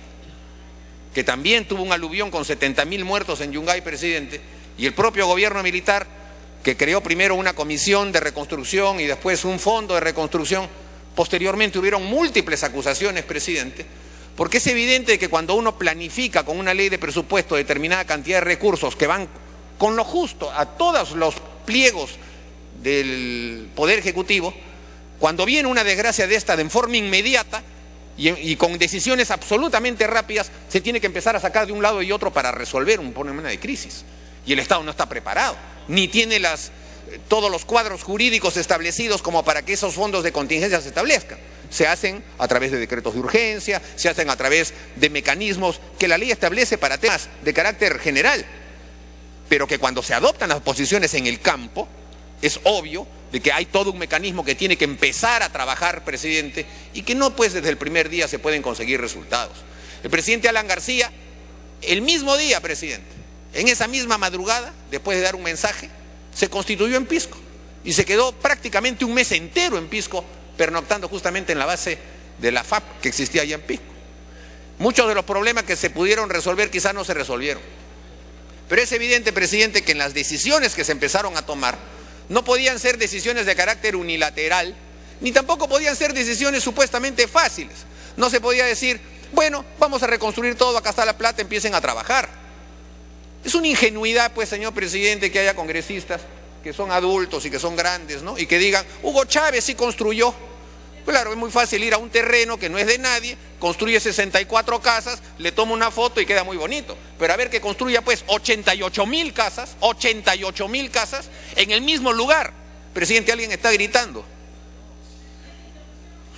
que también tuvo un aluvión con 70.000 muertos en Yungay, presidente, y el propio gobierno militar, que creó primero una comisión de reconstrucción y después un fondo de reconstrucción. Posteriormente hubieron múltiples acusaciones, presidente, porque es evidente que cuando uno planifica con una ley de presupuesto determinada cantidad de recursos que van con lo justo a todos los pliegos del Poder Ejecutivo, cuando viene una desgracia de esta de forma inmediata y con decisiones absolutamente rápidas, se tiene que empezar a sacar de un lado y otro para resolver un problema de crisis. Y el Estado no está preparado, ni tiene todos los cuadros jurídicos establecidos como para que esos fondos de contingencia se establezcan. Se hacen a través de decretos de urgencia, se hacen a través de mecanismos que la ley establece para temas de carácter general, pero que cuando se adoptan las posiciones en el campo, es obvio de que hay todo un mecanismo que tiene que empezar a trabajar, presidente, y que no pues desde el primer día se pueden conseguir resultados. El presidente Alan García, el mismo día, presidente, en esa misma madrugada, después de dar un mensaje, se constituyó en Pisco y se quedó prácticamente un mes entero en Pisco, pernoctando justamente en la base de la FAP que existía allá en Pisco. Muchos de los problemas que se pudieron resolver quizás no se resolvieron, pero es evidente, presidente, que en las decisiones que se empezaron a tomar no podían ser decisiones de carácter unilateral, ni tampoco podían ser decisiones supuestamente fáciles. No se podía decir, bueno, vamos a reconstruir todo, acá está la plata, empiecen a trabajar. Es una ingenuidad, pues, señor presidente, que haya congresistas que son adultos y que son grandes, ¿no? Y que digan, Hugo Chávez sí construyó. Claro, es muy fácil ir a un terreno que no es de nadie, construye 64 casas, le toma una foto y queda muy bonito. Pero a ver que construya pues 88.000 casas, 88.000 casas en el mismo lugar. Presidente, alguien está gritando.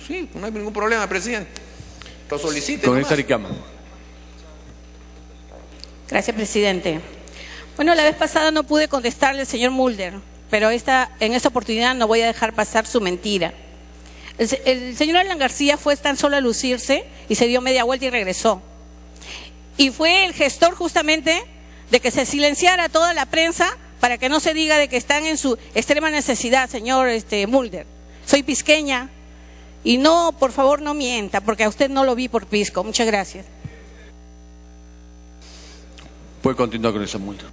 Sí, no hay ningún problema, presidente. Lo solicite. Congresista Ricama. Gracias, presidente. Bueno, la vez pasada no pude contestarle al señor Mulder, pero en esta oportunidad no voy a dejar pasar su mentira. El señor Alan García fue tan solo a lucirse y se dio media vuelta y regresó. Y fue el gestor justamente de que se silenciara toda la prensa para que no se diga de que están en su extrema necesidad, señor Mulder. Soy pisqueña y no, por favor, no mienta, porque a usted no lo vi por pisco. Muchas gracias. Puede continuar con esa multa.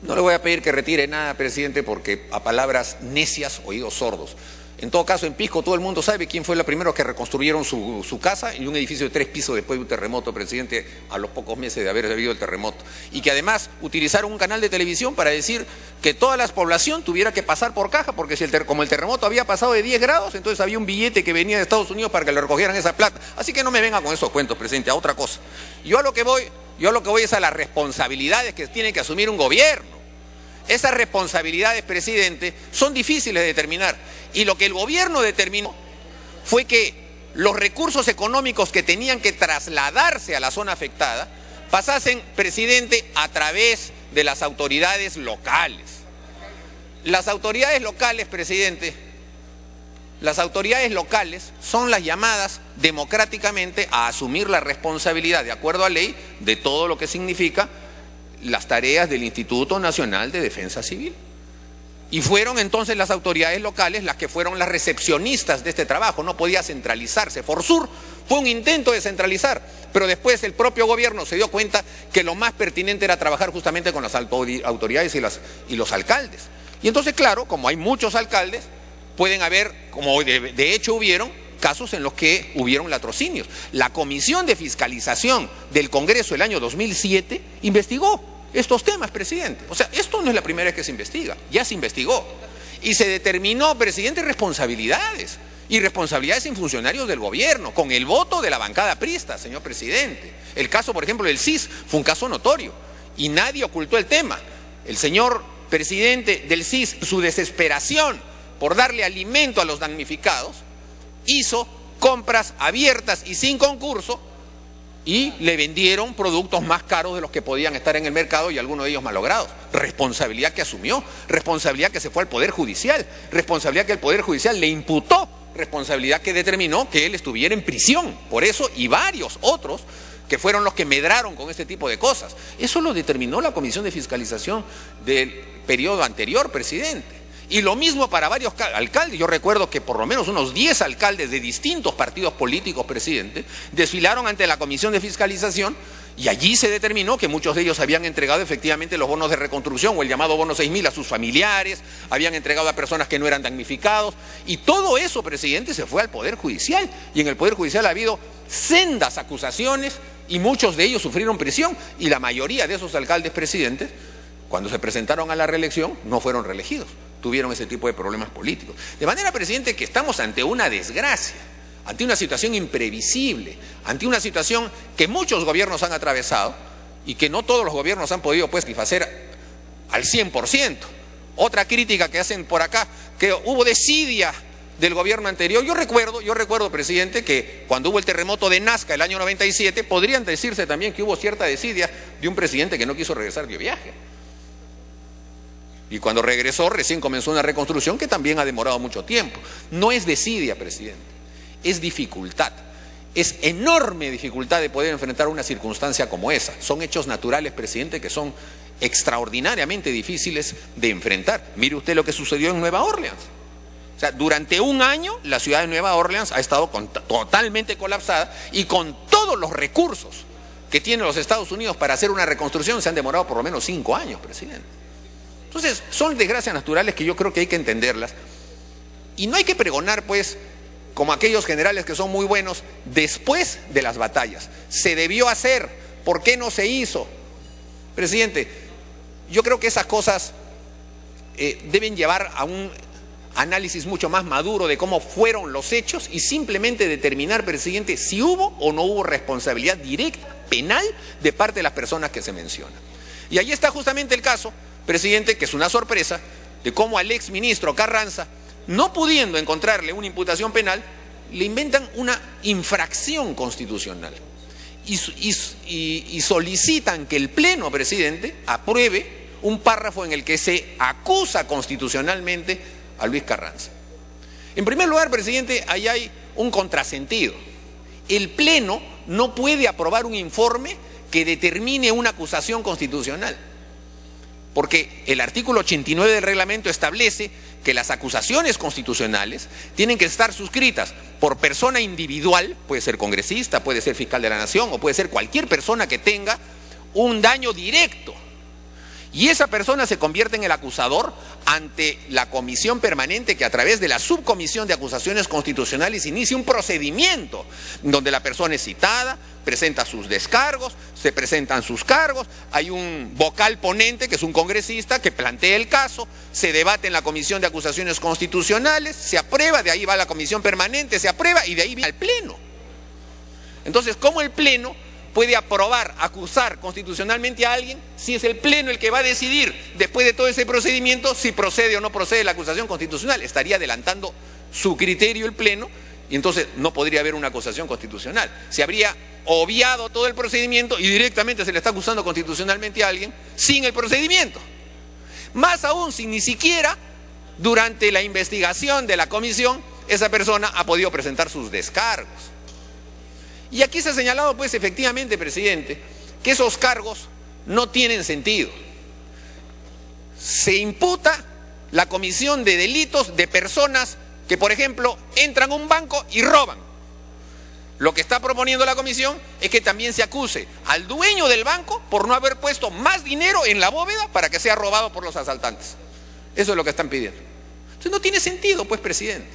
No le voy a pedir que retire nada, presidente, porque a palabras necias, oídos sordos. En todo caso, en Pisco todo el mundo sabe quién fue la primera que reconstruyeron su casa y un edificio de 3 pisos después de un terremoto, presidente, a los pocos meses de haber habido el terremoto. Y que además utilizaron un canal de televisión para decir que toda la población tuviera que pasar por caja, porque si como el terremoto había pasado de 10 grados, entonces había un billete que venía de Estados Unidos para que le recogieran esa plata. Así que no me venga con esos cuentos, presidente, a otra cosa. Yo a lo que voy es a las responsabilidades que tiene que asumir un gobierno. Esas responsabilidades, presidente, son difíciles de determinar. Y lo que el gobierno determinó fue que los recursos económicos que tenían que trasladarse a la zona afectada pasasen, presidente, a través de las autoridades locales. Las autoridades locales, presidente, las autoridades locales son las llamadas democráticamente a asumir la responsabilidad, de acuerdo a ley, de todo lo que significa las tareas del Instituto Nacional de Defensa Civil. Y fueron entonces las autoridades locales las que fueron las recepcionistas de este trabajo. No podía centralizarse. Forsur fue un intento de centralizar, pero después el propio gobierno se dio cuenta que lo más pertinente era trabajar justamente con las autoridades y los alcaldes. Y entonces, claro, como hay muchos alcaldes, pueden haber, como de hecho hubieron, casos en los que hubieron latrocinios. La Comisión de Fiscalización del Congreso del año 2007 investigó estos temas, presidente. O sea, esto no es la primera vez que se investiga, ya se investigó. Y se determinó, presidente, responsabilidades. Y responsabilidades en funcionarios del gobierno, con el voto de la bancada prista, señor presidente. El caso, por ejemplo, del CIS fue un caso notorio y nadie ocultó el tema. El señor presidente del CIS, su desesperación por darle alimento a los damnificados, hizo compras abiertas y sin concurso y le vendieron productos más caros de los que podían estar en el mercado y algunos de ellos malogrados. Responsabilidad que asumió, responsabilidad que se fue al Poder Judicial, responsabilidad que el Poder Judicial le imputó, responsabilidad que determinó que él estuviera en prisión. Por eso, y varios otros que fueron los que medraron con este tipo de cosas. Eso lo determinó la Comisión de Fiscalización del periodo anterior, presidente. Y lo mismo para varios alcaldes. Yo recuerdo que por lo menos unos 10 alcaldes de distintos partidos políticos, presidente, desfilaron ante la Comisión de Fiscalización y allí se determinó que muchos de ellos habían entregado efectivamente los bonos de reconstrucción o el llamado bono 6.000 a sus familiares, habían entregado a personas que no eran damnificados y todo eso, presidente, se fue al Poder Judicial y en el Poder Judicial ha habido sendas acusaciones y muchos de ellos sufrieron prisión y la mayoría de esos alcaldes, presidentes, cuando se presentaron a la reelección, no fueron reelegidos. Tuvieron ese tipo de problemas políticos. De manera, presidente, que estamos ante una desgracia, ante una situación imprevisible, ante una situación que muchos gobiernos han atravesado y que no todos los gobiernos han podido pues satisfacer al 100%. Otra crítica que hacen por acá, que hubo desidia del gobierno anterior. Yo recuerdo, presidente, que cuando hubo el terremoto de Nazca el año 97, podrían decirse también que hubo cierta desidia de un presidente que no quiso regresar de viaje. Y cuando regresó, recién comenzó una reconstrucción que también ha demorado mucho tiempo. No es desidia, presidente, es dificultad. Es enorme dificultad de poder enfrentar una circunstancia como esa. Son hechos naturales, presidente, que son extraordinariamente difíciles de enfrentar. Mire usted lo que sucedió en Nueva Orleans. O sea, durante un año la ciudad de Nueva Orleans ha estado totalmente colapsada y con todos los recursos que tienen los Estados Unidos para hacer una reconstrucción se han demorado por lo menos 5 años, presidente. Entonces, son desgracias naturales que yo creo que hay que entenderlas. Y no hay que pregonar, pues, como aquellos generales que son muy buenos, después de las batallas. Se debió hacer, ¿por qué no se hizo? Presidente, yo creo que esas cosas deben llevar a un análisis mucho más maduro de cómo fueron los hechos y simplemente determinar, presidente, si hubo o no hubo responsabilidad directa, penal, de parte de las personas que se mencionan. Y ahí está justamente el caso, presidente, que es una sorpresa, de cómo al exministro Carranza, no pudiendo encontrarle una imputación penal, le inventan una infracción constitucional y solicitan que el Pleno, presidente, apruebe un párrafo en el que se acusa constitucionalmente a Luis Carranza. En primer lugar, presidente, ahí hay un contrasentido. El Pleno no puede aprobar un informe que determine una acusación constitucional, porque el artículo 89 del reglamento establece que las acusaciones constitucionales tienen que estar suscritas por persona individual, puede ser congresista, puede ser fiscal de la nación o puede ser cualquier persona que tenga un daño directo. Y esa persona se convierte en el acusador ante la comisión permanente que a través de la subcomisión de acusaciones constitucionales inicia un procedimiento donde la persona es citada, presenta sus descargos, se presentan sus cargos, hay un vocal ponente que es un congresista que plantea el caso, se debate en la comisión de acusaciones constitucionales, se aprueba, de ahí va a la comisión permanente, se aprueba y de ahí viene al Pleno. Entonces, ¿cómo el Pleno puede aprobar, acusar constitucionalmente a alguien si es el Pleno el que va a decidir después de todo ese procedimiento si procede o no procede la acusación constitucional? Estaría adelantando su criterio el Pleno y entonces no podría haber una acusación constitucional. Se habría obviado todo el procedimiento y directamente se le está acusando constitucionalmente a alguien sin el procedimiento. Más aún si ni siquiera durante la investigación de la comisión esa persona ha podido presentar sus descargos. Y aquí se ha señalado, pues, efectivamente, presidente, que esos cargos no tienen sentido. Se imputa la comisión de delitos de personas que, por ejemplo, entran a un banco y roban. Lo que está proponiendo la comisión es que también se acuse al dueño del banco por no haber puesto más dinero en la bóveda para que sea robado por los asaltantes. Eso es lo que están pidiendo. Entonces no tiene sentido, pues, presidente.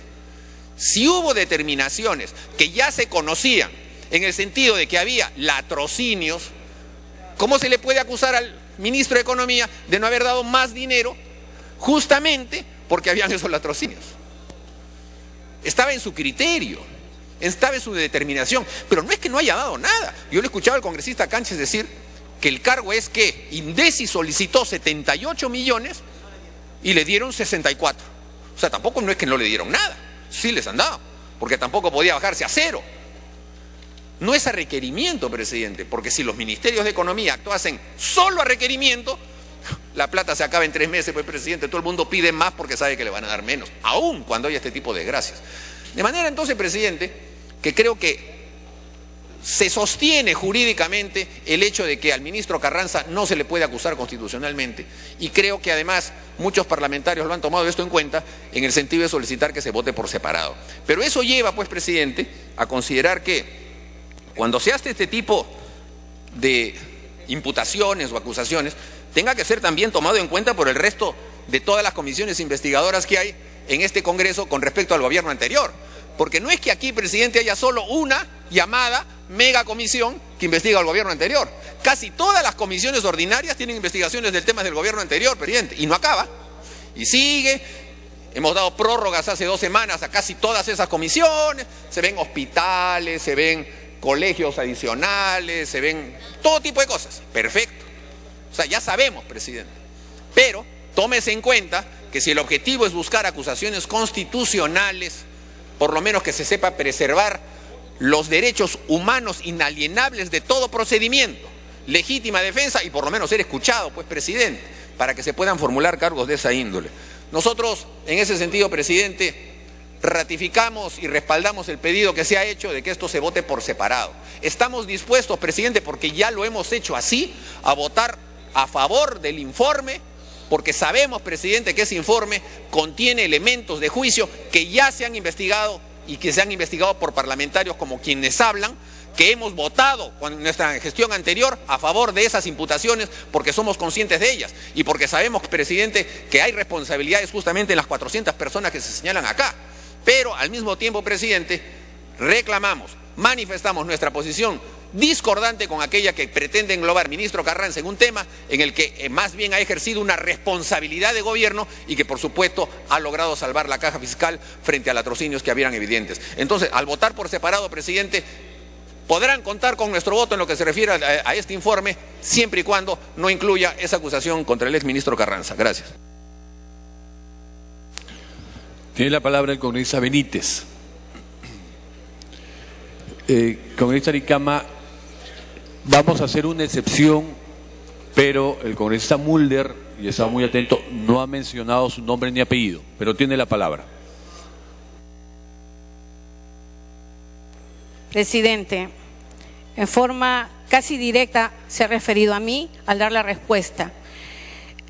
Si hubo determinaciones que ya se conocían, en el sentido de que había latrocinios, ¿cómo se le puede acusar al ministro de Economía de no haber dado más dinero justamente porque habían esos latrocinios? Estaba en su criterio, estaba en su determinación, pero no es que no haya dado nada. Yo le escuchaba al congresista Canches decir que el cargo es que Indesi solicitó 78 millones y le dieron 64. O sea, tampoco no es que no le dieron nada, sí les han dado, porque tampoco podía bajarse a cero. No es a requerimiento, presidente, porque si los ministerios de Economía actuasen solo a requerimiento, la plata se acaba en 3 meses, pues, presidente, todo el mundo pide más porque sabe que le van a dar menos, aún cuando hay este tipo de desgracias. De manera entonces, presidente, que creo que se sostiene jurídicamente el hecho de que al ministro Carranza no se le puede acusar constitucionalmente y creo que además muchos parlamentarios lo han tomado esto en cuenta en el sentido de solicitar que se vote por separado. Pero eso lleva, pues, presidente, a considerar que cuando se hace este tipo de imputaciones o acusaciones, tenga que ser también tomado en cuenta por el resto de todas las comisiones investigadoras que hay en este Congreso con respecto al gobierno anterior. Porque no es que aquí, presidente, haya solo una llamada mega comisión que investiga al gobierno anterior. Casi todas las comisiones ordinarias tienen investigaciones del tema del gobierno anterior, presidente, y no acaba. Y sigue. Hemos dado prórrogas hace 2 semanas a casi todas esas comisiones. Se ven hospitales, se ven colegios adicionales, se ven todo tipo de cosas. Perfecto. O sea, ya sabemos, presidente. Pero tómese en cuenta que si el objetivo es buscar acusaciones constitucionales, por lo menos que se sepa preservar los derechos humanos inalienables de todo procedimiento, legítima defensa y por lo menos ser escuchado, pues, presidente, para que se puedan formular cargos de esa índole. Nosotros, en ese sentido, presidente, ratificamos y respaldamos el pedido que se ha hecho de que esto se vote por separado. Estamos dispuestos, presidente, porque ya lo hemos hecho así, a votar a favor del informe, porque sabemos, presidente, que ese informe contiene elementos de juicio que ya se han investigado y que se han investigado por parlamentarios como quienes hablan, que hemos votado con nuestra gestión anterior a favor de esas imputaciones porque somos conscientes de ellas y porque sabemos, presidente, que hay responsabilidades justamente en las 400 personas que se señalan acá. Pero al mismo tiempo, presidente, reclamamos, manifestamos nuestra posición discordante con aquella que pretende englobar ministro Carranza en un tema en el que más bien ha ejercido una responsabilidad de gobierno y que por supuesto ha logrado salvar la caja fiscal frente a latrocinios que habían evidentes. Entonces, al votar por separado, presidente, podrán contar con nuestro voto en lo que se refiere a este informe, siempre y cuando no incluya esa acusación contra el exministro Carranza. Gracias. Tiene la palabra el congresista Benítez. Congresista Aricama, vamos a hacer una excepción, pero el congresista Mulder, y estaba muy atento, no ha mencionado su nombre ni apellido, pero tiene la palabra. Presidente, en forma casi directa se ha referido a mí al dar la respuesta.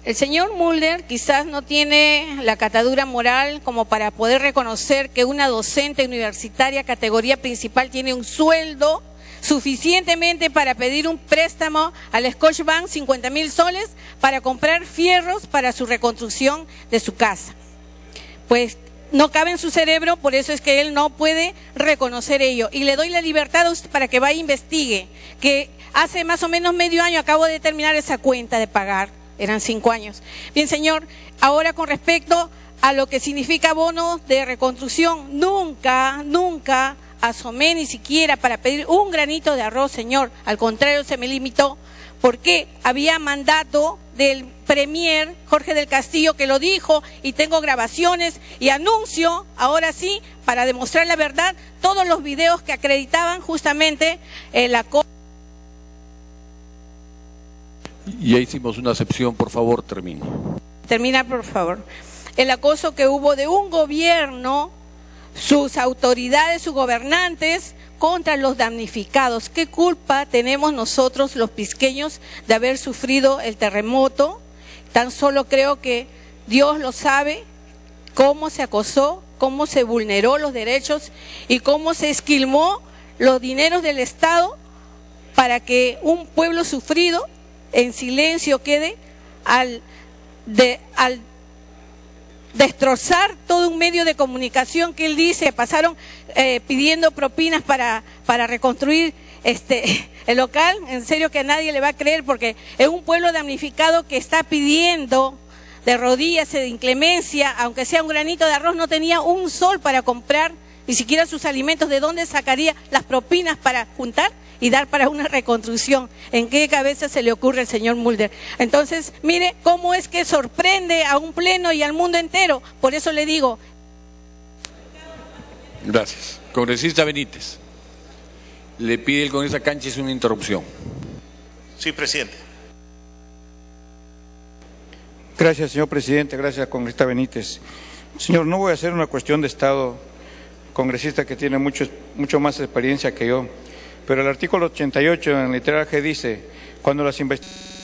El señor Mulder quizás no tiene la catadura moral como para poder reconocer que una docente universitaria categoría principal tiene un sueldo suficientemente para pedir un préstamo al Scotiabank 50.000 soles para comprar fierros para su reconstrucción de su casa. Pues no cabe en su cerebro, por eso es que él no puede reconocer ello. Y le doy la libertad a usted para que vaya e investigue, que hace más o menos medio año acabo de terminar esa cuenta de pagar, eran 5 años. Bien, señor, ahora con respecto a lo que significa bono de reconstrucción, nunca asomé ni siquiera para pedir un granito de arroz, señor. Al contrario, se me limitó, porque había mandato del premier Jorge del Castillo que lo dijo, y tengo grabaciones y anuncio, ahora sí, para demostrar la verdad, todos los videos que acreditaban justamente la cosa. Ya hicimos una excepción, por favor, termine. Termina, por favor. El acoso que hubo de un gobierno, sus autoridades, sus gobernantes, contra los damnificados. ¿Qué culpa tenemos nosotros los pisqueños de haber sufrido el terremoto? Tan solo creo que Dios lo sabe, cómo se acosó, cómo se vulneró los derechos y cómo se esquilmó los dineros del Estado para que un pueblo sufrido en silencio quede al destrozar todo un medio de comunicación que él dice, pasaron pidiendo propinas para reconstruir el local. En serio que a nadie le va a creer, porque es un pueblo damnificado que está pidiendo de rodillas, de inclemencia, aunque sea un granito de arroz, no tenía un sol para comprar, ni siquiera sus alimentos. ¿De dónde sacaría las propinas para juntar y dar para una reconstrucción? ¿En qué cabeza se le ocurre al señor Mulder? Entonces, mire cómo es que sorprende a un pleno y al mundo entero. Por eso le digo. Gracias. Congresista Benítez. Le pide el congresista Canchis una interrupción. Sí, presidente. Gracias, señor presidente. Gracias, congresista Benítez. Señor, no voy a hacer una cuestión de Estado, congresista que tiene mucho más experiencia que yo, pero el artículo 88 en la letra G dice, cuando las investigaciones